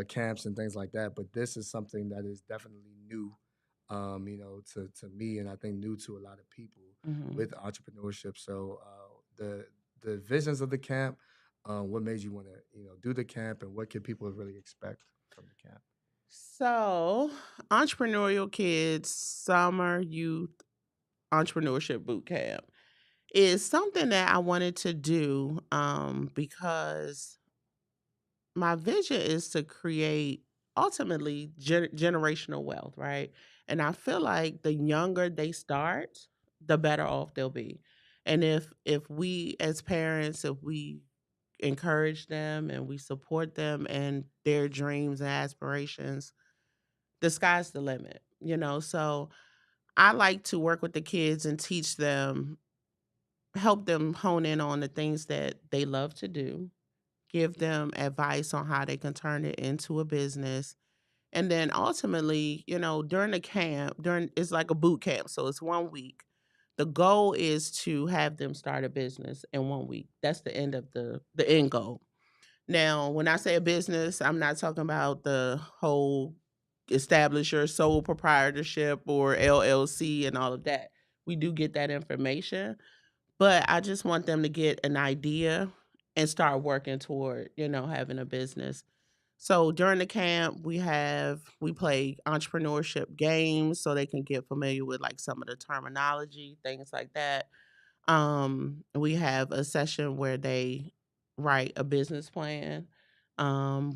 Speaker 1: camps and things like that, but this is something that is definitely new, to me and I think new to a lot of people
Speaker 2: Mhm.
Speaker 1: with entrepreneurship. So the visions of the camp, what made you want to, do the camp, and what can people really expect from the camp?
Speaker 2: So, entrepreneurial kids summer youth entrepreneurship boot camp is something that I wanted to do, because my vision is to create ultimately generational wealth, right? And I feel like the younger they start, the better off they'll be. And if we as parents, if we encourage them and we support them and their dreams and aspirations, the sky's the limit, So I like to work with the kids and teach them, help them hone in on the things that they love to do, give them advice on how they can turn it into a business. And then ultimately, during the camp, during it's like a boot camp, so it's 1 week. The goal is to have them start a business in 1 week. That's the end of the end goal. Now, when I say a business, I'm not talking about the whole establish your sole proprietorship or LLC and all of that. We do get that information, but I just want them to get an idea and start working toward, having a business. So during the camp, we play entrepreneurship games so they can get familiar with like some of the terminology, things like that. We have a session where they write a business plan.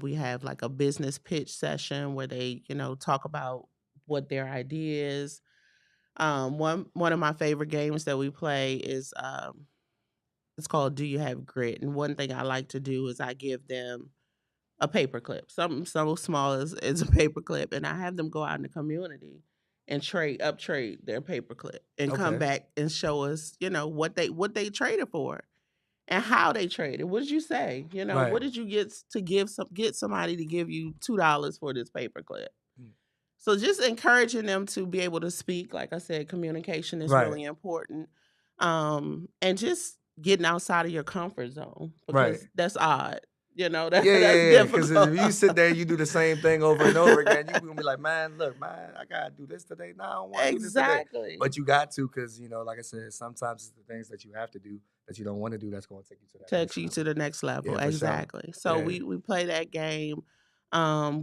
Speaker 2: We have like a business pitch session where they, talk about what their idea is. One of my favorite games that we play is it's called Do You Have Grit? And one thing I like to do is I give them a paperclip, something so small as a paperclip, and I have them go out in the community and trade their paperclip and come
Speaker 1: Okay.
Speaker 2: back and show us, what they traded for and how they traded. What did you say?
Speaker 1: Right.
Speaker 2: What did you get somebody to give you $2 for this paperclip?
Speaker 1: Mm.
Speaker 2: So just encouraging them to be able to speak, like I said, communication is
Speaker 1: Right.
Speaker 2: really important. And just getting outside of your comfort zone
Speaker 1: Right.
Speaker 2: because that's odd.
Speaker 1: Yeah,
Speaker 2: That's
Speaker 1: yeah, yeah. Because
Speaker 2: difficult.
Speaker 1: if you sit there and you do the same thing over and over again, you gonna be like, man, look, man, I gotta do this today. No, I don't want to do this today.
Speaker 2: Exactly.
Speaker 1: But you got to, because like I said, sometimes it's the things that you have to do that you don't want to do that's gonna take you to that
Speaker 2: Takes
Speaker 1: next
Speaker 2: you to
Speaker 1: level.
Speaker 2: the next level.
Speaker 1: Yeah, for sure.
Speaker 2: Exactly. So
Speaker 1: Yeah.
Speaker 2: we play that game.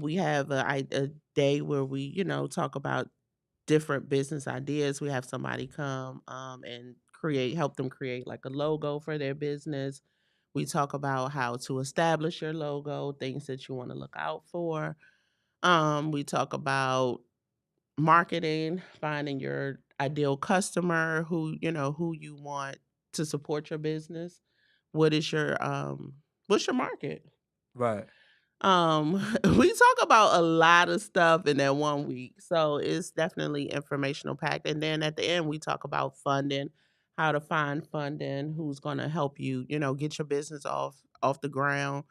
Speaker 2: We have a day where we, talk about different business ideas. We have somebody come and help them create like a logo for their business. We talk about how to establish your logo, things that you want to look out for. We talk about marketing, finding your ideal customer who you want to support your business. What is what's your market?
Speaker 1: Right.
Speaker 2: Um, we talk about a lot of stuff in that 1 week, so it's definitely informational packed. And then at the end, we talk about funding, how to find funding, who's going to help you, get your business off the ground.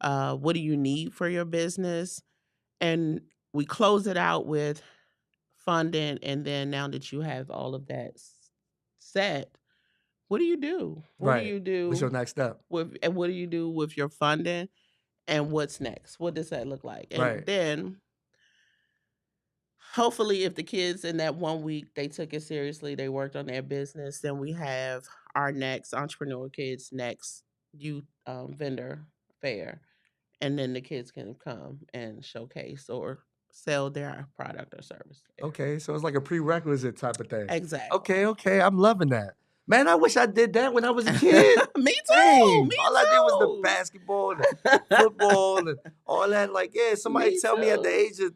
Speaker 2: What do you need for your business? And we close it out with funding. And then now that you have all of that set, what do you do? What do
Speaker 1: Right.
Speaker 2: you
Speaker 1: What's your
Speaker 2: do
Speaker 1: next step?
Speaker 2: and what do you do with your funding? And what's next? What does that look like? And
Speaker 1: Right.
Speaker 2: then hopefully if the kids in that 1 week they took it seriously, they worked on their business, then we have our next entrepreneur kids next youth vendor fair. And then the kids can come and showcase or sell their product or service there.
Speaker 1: Okay, so it's like a prerequisite type of thing.
Speaker 2: Exactly.
Speaker 1: Okay, okay, I'm loving that. Man, I wish I did that when I was a kid.
Speaker 2: Me too.
Speaker 1: Dang,
Speaker 2: Me
Speaker 1: all I did was the
Speaker 2: too.
Speaker 1: basketball, the football, and all that. Like, yeah, somebody
Speaker 2: Me
Speaker 1: tell me at the
Speaker 2: too.
Speaker 1: age of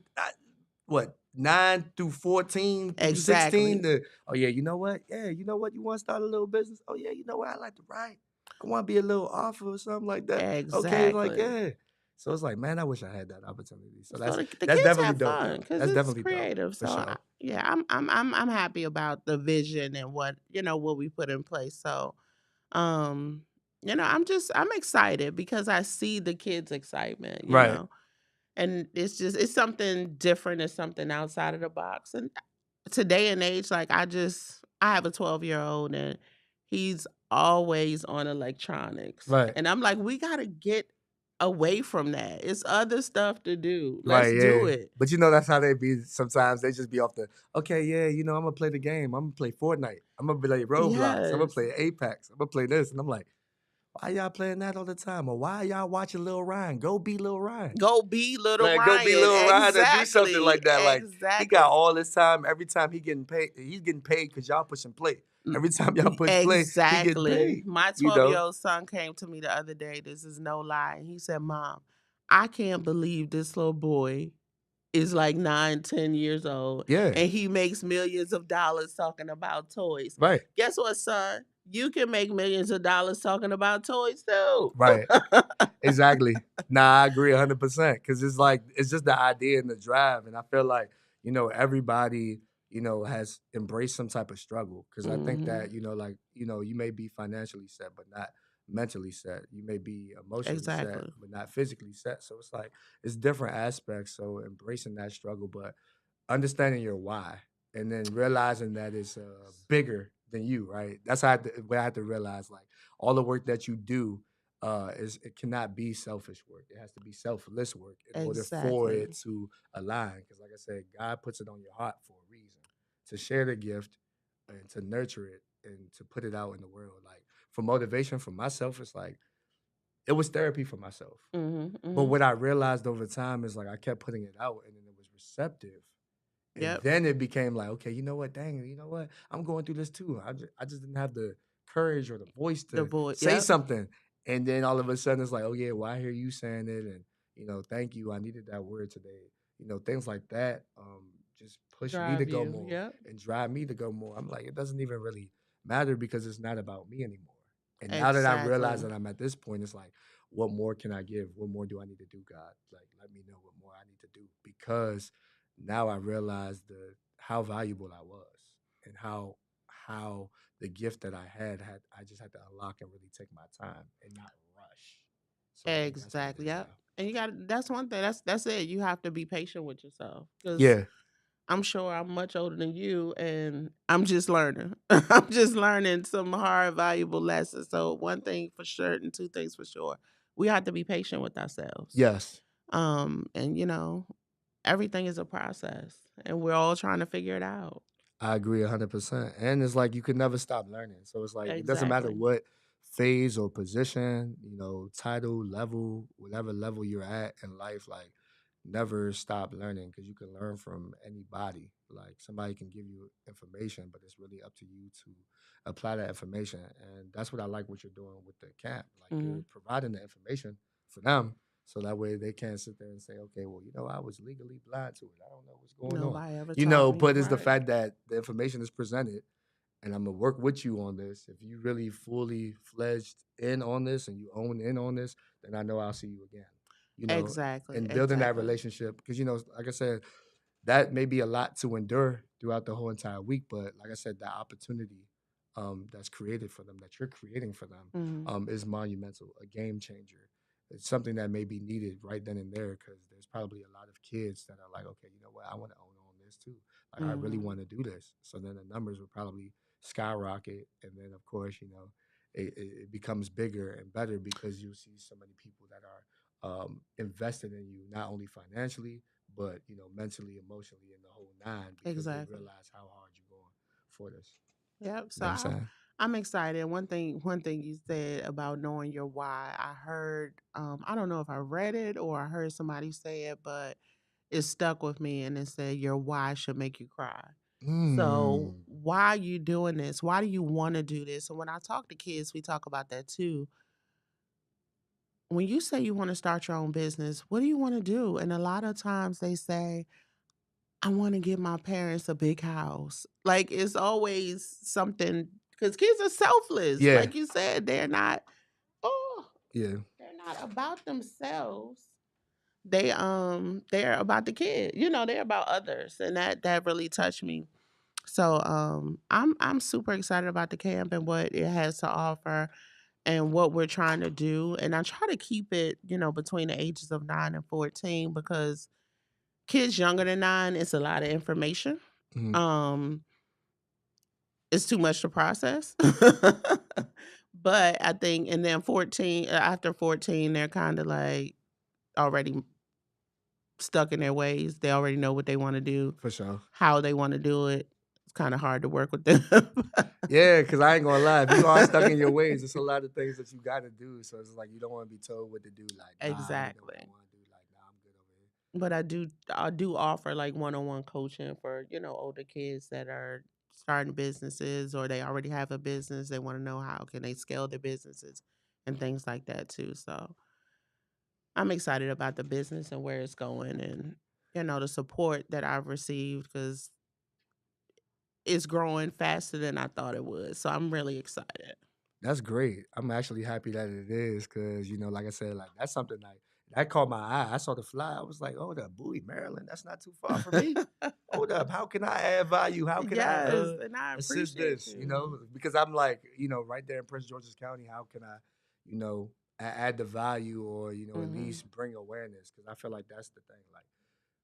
Speaker 1: what 9 through 14 through 16.
Speaker 2: Exactly.
Speaker 1: Oh yeah, you know what? Yeah, you know what? You want to start a little business? Oh yeah, you know what? I like to write. I want to be a little author or something like that. Okay, like
Speaker 2: Exactly.
Speaker 1: yeah. So it's like, man, I wish I had that opportunity. So
Speaker 2: So the
Speaker 1: that's
Speaker 2: kids
Speaker 1: definitely
Speaker 2: have
Speaker 1: dope
Speaker 2: fun
Speaker 1: though.
Speaker 2: because
Speaker 1: That's
Speaker 2: it's
Speaker 1: definitely dope
Speaker 2: creative.
Speaker 1: for
Speaker 2: So
Speaker 1: sure.
Speaker 2: yeah, I'm happy about the vision and what we put in place. So um, I'm excited because I see the kids' excitement,
Speaker 1: Right.
Speaker 2: and it's something different, it's something outside of the box. And today and age, like I have a 12-year-old and he's always on electronics.
Speaker 1: Right.
Speaker 2: And I'm like, we gotta get away from that. It's other stuff to do. Let's
Speaker 1: Right,
Speaker 2: do
Speaker 1: yeah.
Speaker 2: it.
Speaker 1: But you know that's how they be sometimes. They just be off the, okay, yeah, I'm gonna play the game. I'm gonna play Fortnite. I'm gonna play Roblox. I'm gonna
Speaker 2: Yes.
Speaker 1: play Apex. I'm gonna play this. And I'm like, why y'all playing that all the time? Or why y'all watching Lil Ryan? Go be Lil Ryan.
Speaker 2: Go be little
Speaker 1: Like, go be
Speaker 2: Ryan.
Speaker 1: Lil Ryan or do something
Speaker 2: Exactly.
Speaker 1: like that. Like, he got
Speaker 2: Exactly.
Speaker 1: all this time. Every time he's getting paid because y'all pushing play.
Speaker 2: Mm,
Speaker 1: Every time y'all push play, he getting
Speaker 2: exactly.
Speaker 1: paid.
Speaker 2: My
Speaker 1: You
Speaker 2: 12-year
Speaker 1: know?
Speaker 2: old son came to me the other day. This is no lie. He said, Mom, I can't believe this little boy is like 9, 10 years old
Speaker 1: Yeah.
Speaker 2: and he makes millions of dollars talking about toys.
Speaker 1: Right.
Speaker 2: Guess what, son? You can make millions of dollars talking about toys too.
Speaker 1: Right. Exactly. Nah, I agree 100% because it's like it's just the idea and the drive, and I feel like everybody has embraced some type of struggle because I think
Speaker 2: Mhm.
Speaker 1: that like you may be financially set but not mentally set. You may be emotionally set
Speaker 2: Exactly.
Speaker 1: but not physically set. So it's like it's different aspects. So embracing that struggle, but understanding your why and then realizing that it's bigger than you, right? That's how what I had to realize. Like all the work that you do it cannot be selfish work. It has to be selfless work in order for it
Speaker 2: Exactly.
Speaker 1: to align. Because, like I said, God puts it on your heart for a reason to share the gift and to nurture it and to put it out in the world. Like for motivation for myself, it's like it was therapy for myself.
Speaker 2: Mhm.
Speaker 1: But
Speaker 2: Mhm.
Speaker 1: what I realized over time is like I kept putting it out and then it was receptive. And
Speaker 2: Yep.
Speaker 1: then it became like, okay, you know what? Dang, you know what? I'm going through this too. I just didn't have the courage or the voice
Speaker 2: The
Speaker 1: to
Speaker 2: boy.
Speaker 1: say
Speaker 2: Yep.
Speaker 1: something. And then all of a sudden it's like, oh yeah, well, I hear you saying it. And, thank you. I needed that word today. Things like that just push me to
Speaker 2: Drive
Speaker 1: go
Speaker 2: you.
Speaker 1: more
Speaker 2: Yep.
Speaker 1: and drive me to go more. I'm like, it doesn't even really matter because it's not about me anymore. And now that I realize
Speaker 2: Exactly.
Speaker 1: that I'm at this point, it's like, what more can I give? What more do I need to do, God? Like, let me know what more I need to do because now I realize the how valuable I was and how the gift that I I just had to unlock and really take my time and not rush. So I think that's what it
Speaker 2: Exactly.
Speaker 1: is
Speaker 2: Yep.
Speaker 1: now.
Speaker 2: And that's one thing. That's it. You have to be patient with yourself because
Speaker 1: Yeah.
Speaker 2: I'm sure I'm much older than you and I'm just learning. I'm just learning some hard, valuable lessons. So one thing for sure and two things for sure. We have to be patient with ourselves.
Speaker 1: Yes.
Speaker 2: And everything is a process and we're all trying to figure it out.
Speaker 1: I agree 100%. And it's like you could never stop learning. So it's like it doesn't matter
Speaker 2: Exactly.
Speaker 1: what phase or position, title, level, whatever level you're at in life, like never stop learning because you can learn from anybody. Like somebody can give you information, but it's really up to you to apply that information. And that's what I like what you're doing with the camp. Like you're
Speaker 2: Mhm.
Speaker 1: providing the information for them, So that way they can't sit there and say, okay, well, I was legally blind to it. I don't know what's going on.
Speaker 2: Nobody ever taught me,
Speaker 1: But it's the
Speaker 2: right.
Speaker 1: fact that the information is presented and I'm gonna work with you on this. If you really fully fledged in on this and you own in on this, then I know I'll see you again. You know,
Speaker 2: Exactly,
Speaker 1: and building that
Speaker 2: exactly.
Speaker 1: relationship because like I said, that may be a lot to endure throughout the whole entire week. But like I said, that opportunity that's created for them, that you're creating for them,
Speaker 2: Mhm,
Speaker 1: is monumental, a game changer. It's something that may be needed right then and there because there's probably a lot of kids that are like, okay, you know what, I want to own on this too. Like, I really
Speaker 2: mhm.
Speaker 1: want to do this. So then the numbers will probably skyrocket. And then, of course, it becomes bigger and better because you see so many people that are invested in you, not only financially, but mentally, emotionally, and the whole nine because they
Speaker 2: Exactly.
Speaker 1: realize how hard you're going for this.
Speaker 2: Yep,
Speaker 1: You know
Speaker 2: so
Speaker 1: what I'm saying?
Speaker 2: I'm excited. One thing you said about knowing your why, I heard, I don't know if I read it or I heard somebody say it, but it stuck with me and it said, "Your why should make you cry." So,
Speaker 1: Mm.
Speaker 2: why are you doing this? Why do you wanna do this? And when I talk to kids, we talk about that too. When you say you wanna start your own business, what do you wanna do? And a lot of times they say, "I wanna give my parents a big house." Like, it's always something because kids are selfless.
Speaker 1: Yeah,
Speaker 2: Like you said, oh,
Speaker 1: yeah,
Speaker 2: they're not about themselves. They're about the kid. They're about others, and that really touched me. So, I'm super excited about the camp and what it has to offer and what we're trying to do, and I try to keep it, between the ages of 9 and 14 because kids younger than 9, it's a lot of information.
Speaker 1: mhm,
Speaker 2: Um, it's too much to process. But I think and then 14 after 14, they're kinda, like, already stuck in their ways. They already know what they wanna do,
Speaker 1: for sure.
Speaker 2: how they wanna do it. It's kinda hard to work with them.
Speaker 1: Yeah, because I ain't gonna lie, if you are stuck in your ways, it's a lot of things that you gotta do. So it's like you don't want to be told what to do. Like, nah, that ain't what I
Speaker 2: Exactly.
Speaker 1: want to do. Like, nah, I'm good over here.
Speaker 2: But I do offer, like, one-on-one coaching for, older kids that are starting businesses or they already have a business. They wanna know how can they scale their businesses and things like that too. So, I'm excited about the business and where it's going and, the support that I've received because it's growing faster than I thought it would. So, I'm really excited.
Speaker 1: That's great. I'm actually happy that it is because, like I said, like that's something like that caught my eye. I saw the fly. I was like, hold up, Bowie, Maryland. That's not too far from me. Hold up. How can I add value? How can I
Speaker 2: Yes, and I
Speaker 1: assist
Speaker 2: appreciate
Speaker 1: this?
Speaker 2: you.
Speaker 1: Because I'm like, right there in Prince George's County. How can I, add the value or, at
Speaker 2: Mhm.
Speaker 1: least bring awareness? Because I feel like that's the thing. Like,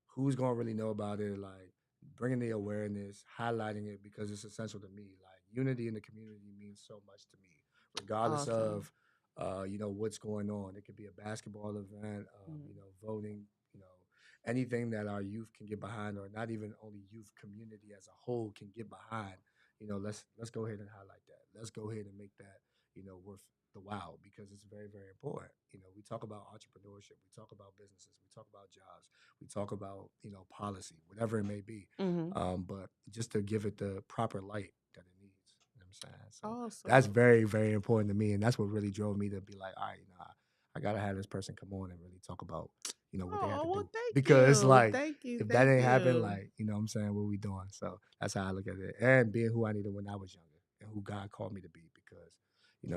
Speaker 1: who's gonna really know about it? Like bringing the awareness, highlighting it because it's essential to me. Like unity in the community means so much to me, regardless
Speaker 2: Awesome.
Speaker 1: of what's going on. It could be a basketball event,
Speaker 2: Mm.
Speaker 1: voting, anything that our youth can get behind, or not even only youth community as a whole can get behind. Let's go ahead and highlight that. Let's go ahead and make that worth the wow because it's very very important. We talk about entrepreneurship, we talk about businesses, we talk about jobs, we talk about policy, whatever it may be,
Speaker 2: Mhm.
Speaker 1: but just to give it the proper light that it needs. You know what I'm saying? So that's
Speaker 2: Awesome.
Speaker 1: very very important to me, and that's what really drove me to be like, all right, I gotta have this person come on and really talk about what they had
Speaker 2: Oh,
Speaker 1: to
Speaker 2: well,
Speaker 1: do
Speaker 2: thank
Speaker 1: because
Speaker 2: you.
Speaker 1: like
Speaker 2: Thank you.
Speaker 1: if that
Speaker 2: Thank
Speaker 1: ain't happen,
Speaker 2: you.
Speaker 1: like what I'm saying, what we doing? So that's how I look at it, and being who I needed when I was younger and who God called me to be because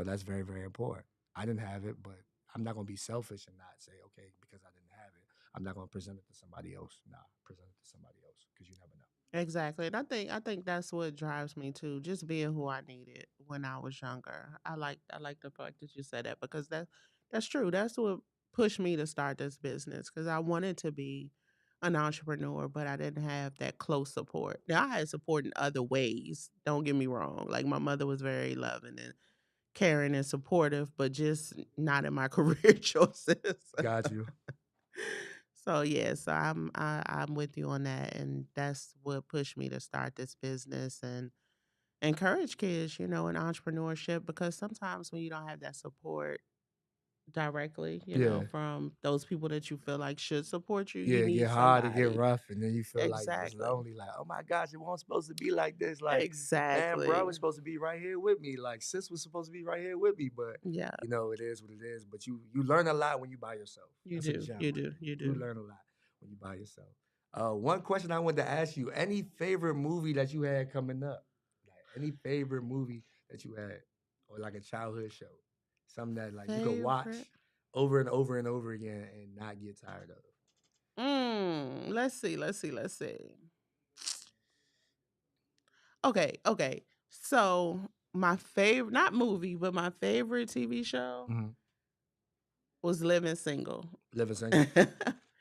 Speaker 1: that's very very important. I didn't have it, but I'm not gonna be selfish and not say okay because I didn't have it. I'm not gonna present it to somebody else. Nah, present it to somebody else because you never know.
Speaker 2: Exactly. And I think that's what drives me too, just being who I needed when I was younger. I like the fact that you said that because that's true. That's what pushed me to start this business because I wanted to be an entrepreneur, but I didn't have that close support. Now I had support in other ways. Don't get me wrong. Like my mother was very loving and caring and supportive, but just not in my career choices.
Speaker 1: Got you.
Speaker 2: So yeah, so I'm with you on that, and that's what pushed me to start this business and encourage kids, in entrepreneurship because sometimes when you don't have that support, directly,
Speaker 1: Yeah.
Speaker 2: from those people that you feel like should support you.
Speaker 1: Yeah,
Speaker 2: You
Speaker 1: it get
Speaker 2: need
Speaker 1: hard, it get
Speaker 2: somebody.
Speaker 1: rough, and then you feel like just
Speaker 2: Exactly.
Speaker 1: lonely, like, "Oh my gosh, it wasn't supposed to be like this." Like, "Man, bro was
Speaker 2: Exactly.
Speaker 1: supposed to be right here with me. Like, sis was supposed to be right here with me." But,
Speaker 2: Yeah,
Speaker 1: it is what it is. But you learn a lot when you by yourself.
Speaker 2: you
Speaker 1: That's a
Speaker 2: do.
Speaker 1: gem
Speaker 2: You
Speaker 1: right
Speaker 2: do.
Speaker 1: there.
Speaker 2: You
Speaker 1: You do
Speaker 2: do.
Speaker 1: learn a lot when you by yourself. One question I wanted to ask you, any favorite movie that you had coming up? Like, any favorite movie that you had or, like, a childhood show? Something that, like, you could
Speaker 2: Favorite?
Speaker 1: watch over and over and over again and not get tired of?
Speaker 2: Let's see. Let's see. Let's see. Okay. Okay. So my favorite, not movie, but my favorite TV show
Speaker 1: Mhm.
Speaker 2: was Living Single.
Speaker 1: Living Single?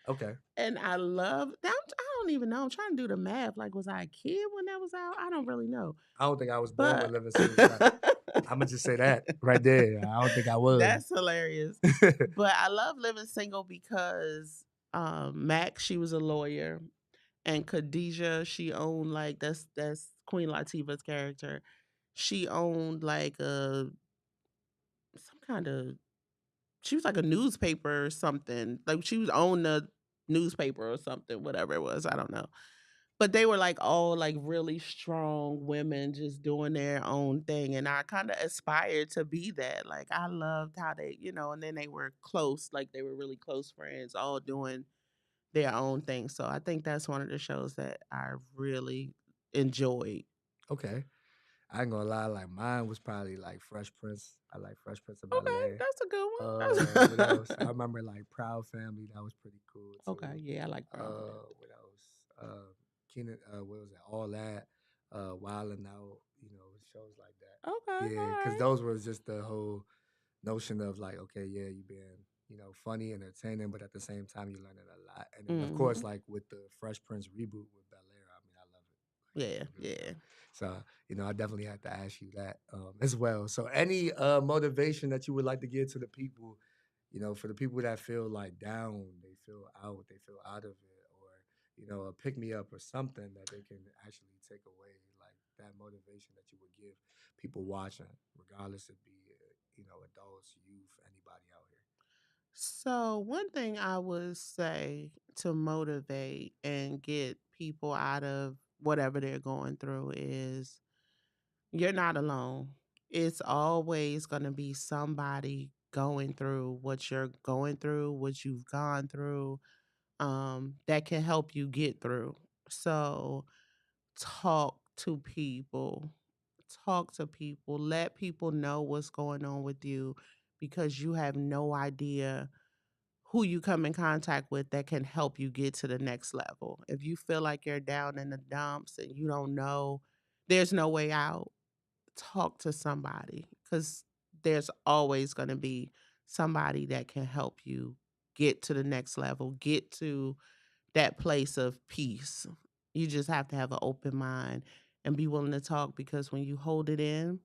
Speaker 1: Okay.
Speaker 2: And I love that. I don't even know. I'm trying to do the math. Like, was I a kid when that was out? I don't really know.
Speaker 1: I don't think I was born when
Speaker 2: But
Speaker 1: Living Single was out. Imma just say that right there. I don't think I was.
Speaker 2: that's hilarious. But I love Living Single because Max, she was a lawyer, and Khadijah, she owned like that's Queen Latifah's character. She owned like a some kind of she was like a newspaper or something. Like she was owned a newspaper or something, whatever it was. I don't know. But they were, like, all, like, really strong women just doing their own thing, and I kinda aspired to be that, like, I loved how they and then they were close, like, they were really close friends, all doing their own thing, so I think that's one of the shows that I really enjoyed.
Speaker 1: Okay. I ain't gonna lie, like, mine was probably, like, Fresh Prince. I like Fresh Prince of
Speaker 2: Okay,
Speaker 1: Bel-Air.
Speaker 2: that's a good
Speaker 1: What
Speaker 2: one.
Speaker 1: else? I remember, like, Proud Family, that was pretty cool
Speaker 2: Okay,
Speaker 1: too.
Speaker 2: yeah, I like Proud Family.
Speaker 1: What else? Keenan, what was it? All That, Wildin' Out, shows like that.
Speaker 2: Okay,
Speaker 1: Yeah, because
Speaker 2: alright.
Speaker 1: those was just the whole notion of like, okay, yeah, you being, funny and entertaining, but at the same time, you learning a lot. And then, of course,
Speaker 2: Mhm.
Speaker 1: like with the Fresh Prince reboot with Bel Air, I mean, I love it. Like,
Speaker 2: Yeah,
Speaker 1: I really do.
Speaker 2: yeah.
Speaker 1: So, I definitely had to ask you that as well. So, any motivation that you would like to give to the people, for the people that feel like down, they feel out of it, or, a pick me up or something that they can actually take away, like that motivation that you would give people watching, regardless it be adults, youth, anybody out here.
Speaker 2: So, one thing I would say to motivate and get people out of whatever they're going through is you're not alone. It's always going to be somebody going through what you're going through, what you've gone through, that can help you get through. So, talk to people. Talk to people. Let people know what's going on with you because you have no idea who you come in contact with that can help you get to the next level. If you feel like you're down in the dumps and you don't know there's no way out, talk to somebody because there's always going to be somebody that can help you get to the next level, get to that place of peace. You just have to have an open mind and be willing to talk because when you hold it in,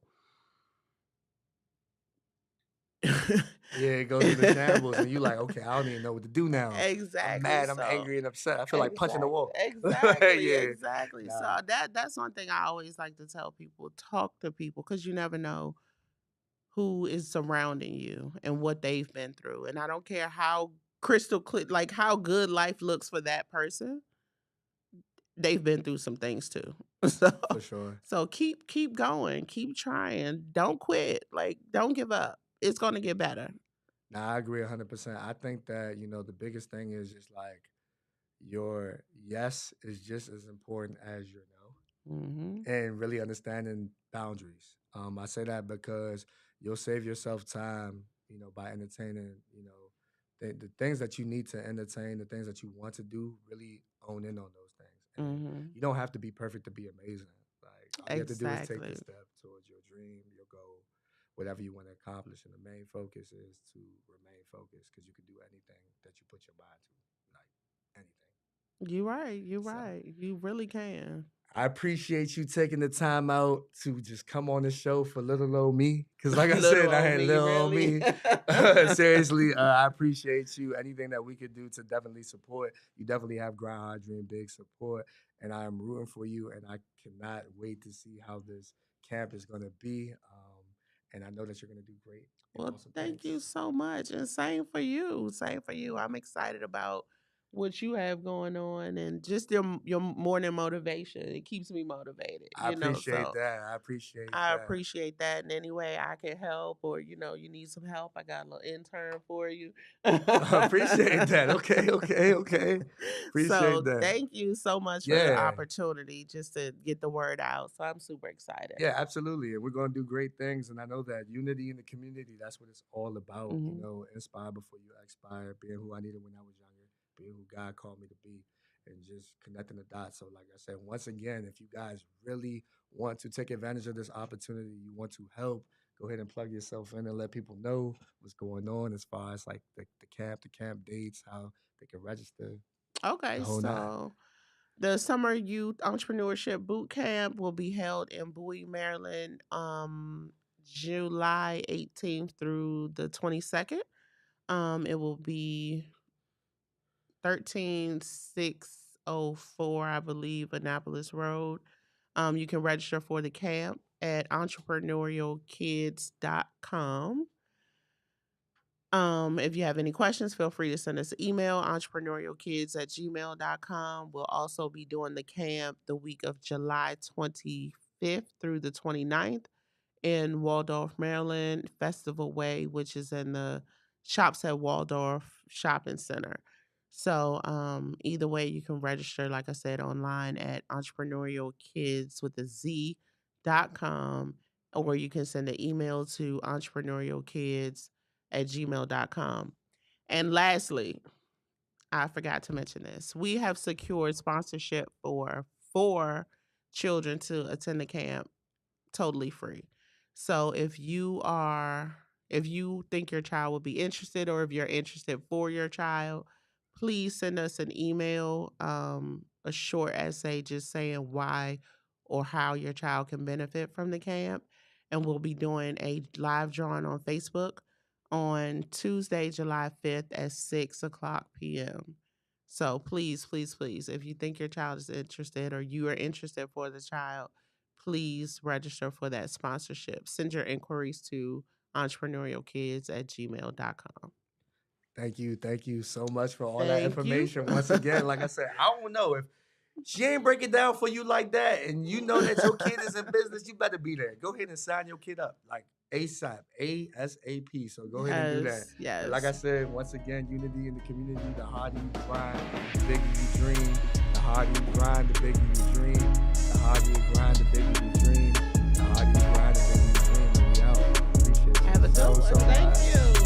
Speaker 1: Yeah, it goes into shambles, and you like, okay, I don't even know what to do now. I'm
Speaker 2: exactly.
Speaker 1: mad, I'm
Speaker 2: So
Speaker 1: angry and upset. I feel like punching the
Speaker 2: exactly,
Speaker 1: wall.
Speaker 2: exactly,
Speaker 1: Yeah,
Speaker 2: exactly.
Speaker 1: nah,
Speaker 2: So that's one thing I always like to tell people, talk to people because you never know who is surrounding you and what they've been through, and I don't care how crystal clear like, how good life looks for that person, they've been through some things too. So
Speaker 1: for sure.
Speaker 2: so keep going, keep trying, don't quit, like, don't give up. It's gonna get better.
Speaker 1: Nah, I agree 100%. I think that, the biggest thing is just like your yes is just as important as your no.
Speaker 2: Mhm,
Speaker 1: And really understanding boundaries. I say that because you'll save yourself time, by entertaining, the things that you need to entertain, the things that you want to do, really own in on those things. And
Speaker 2: mhm.
Speaker 1: you don't have to be perfect to be amazing. Like all you have to do is take the
Speaker 2: Exactly.
Speaker 1: step towards your dream, your goal, whatever you want to accomplish. And the main focus is to remain focused because you can do anything that you put your mind to, like anything.
Speaker 2: You're right, you're
Speaker 1: So
Speaker 2: right, you really can.
Speaker 1: I appreciate you taking the time out to just come on the show for little old me. Cause like I
Speaker 2: Little
Speaker 1: said, I
Speaker 2: old
Speaker 1: had
Speaker 2: me,
Speaker 1: little old
Speaker 2: really?
Speaker 1: me. Seriously, I appreciate you. Anything that we could do to definitely support, you definitely have Grind Hard Dream Big support. And I am rooting for you. And I cannot wait to see how this camp is gonna be. and I know that you're gonna do great in
Speaker 2: Well,
Speaker 1: awesome
Speaker 2: thank you
Speaker 1: things.
Speaker 2: so much. And same for you. Same for you. I'm excited about what you have going on and just your morning motivation. It keeps me motivated,
Speaker 1: I appreciate
Speaker 2: So
Speaker 1: that. I appreciate
Speaker 2: I
Speaker 1: that.
Speaker 2: appreciate that in any way I can help or, you need some help. I got a little intern for you.
Speaker 1: Appreciate that. Okay, okay, okay. Appreciate
Speaker 2: So
Speaker 1: that.
Speaker 2: thank you so much for the
Speaker 1: Yeah.
Speaker 2: opportunity just to get the word out. So I'm super excited.
Speaker 1: Yeah, absolutely. And we're going to do great things. And I know that unity in the community, that's what it's all about.
Speaker 2: Hmm.
Speaker 1: Inspire before you expire, being who I needed when I was younger, being who God called me to be, and just connecting the dots. So, like I said, once again, if you guys really want to take advantage of this opportunity, you want to help, go ahead and plug yourself in and let people know what's going on as far as like the camp dates, how they can register, the
Speaker 2: Okay,
Speaker 1: whole nine.
Speaker 2: so the Summer Youth Entrepreneurship Boot Camp will be held in Bowie, Maryland, July 18th through the 22nd. It will be 13604, I believe, Annapolis Road. You can register for the camp at entrepreneurialkids.com. If you have any questions, feel free to send us an email, entrepreneurialkids@gmail.com. We'll also be doing the camp the week of July 25th through the 29th in Waldorf, Maryland, Festival Way, which is in the Shops at Waldorf Shopping Center. So either way, you can register, like I said, online at entrepreneurialkids with a Z.com, or you can send an email to entrepreneurialkids@gmail.com. And lastly, I forgot to mention this. We have secured sponsorship for 4 children to attend the camp totally free. So if you think your child would be interested or if you're interested for your child, please send us an email, a short essay just saying why or how your child can benefit from the camp. And we'll be doing a live drawing on Facebook on Tuesday, July 5th at 6 o'clock p.m. So please, please, please, if you think your child is interested or you are interested for the child, please register for that sponsorship. Send your inquiries to entrepreneurialkids@gmail.com.
Speaker 1: Thank you. Thank you so much for all that
Speaker 2: Thank you.
Speaker 1: information. Once again, like I said, I don't know if she ain't break it down for you like that, and you know that your kid is in business, you better be there. Go ahead and sign your kid up like ASAP, ASAP. So go ahead and do that.
Speaker 2: Yes,
Speaker 1: And like I
Speaker 2: yes.
Speaker 1: said, once again, unity in the community, the harder you grind, the bigger you dream. The harder you grind, the bigger you dream. The harder you grind, the bigger you dream. The harder you grind, the bigger you dream. And we out. Appreciate you
Speaker 2: Have a good
Speaker 1: so,
Speaker 2: one.
Speaker 1: so
Speaker 2: Thank
Speaker 1: much.
Speaker 2: you.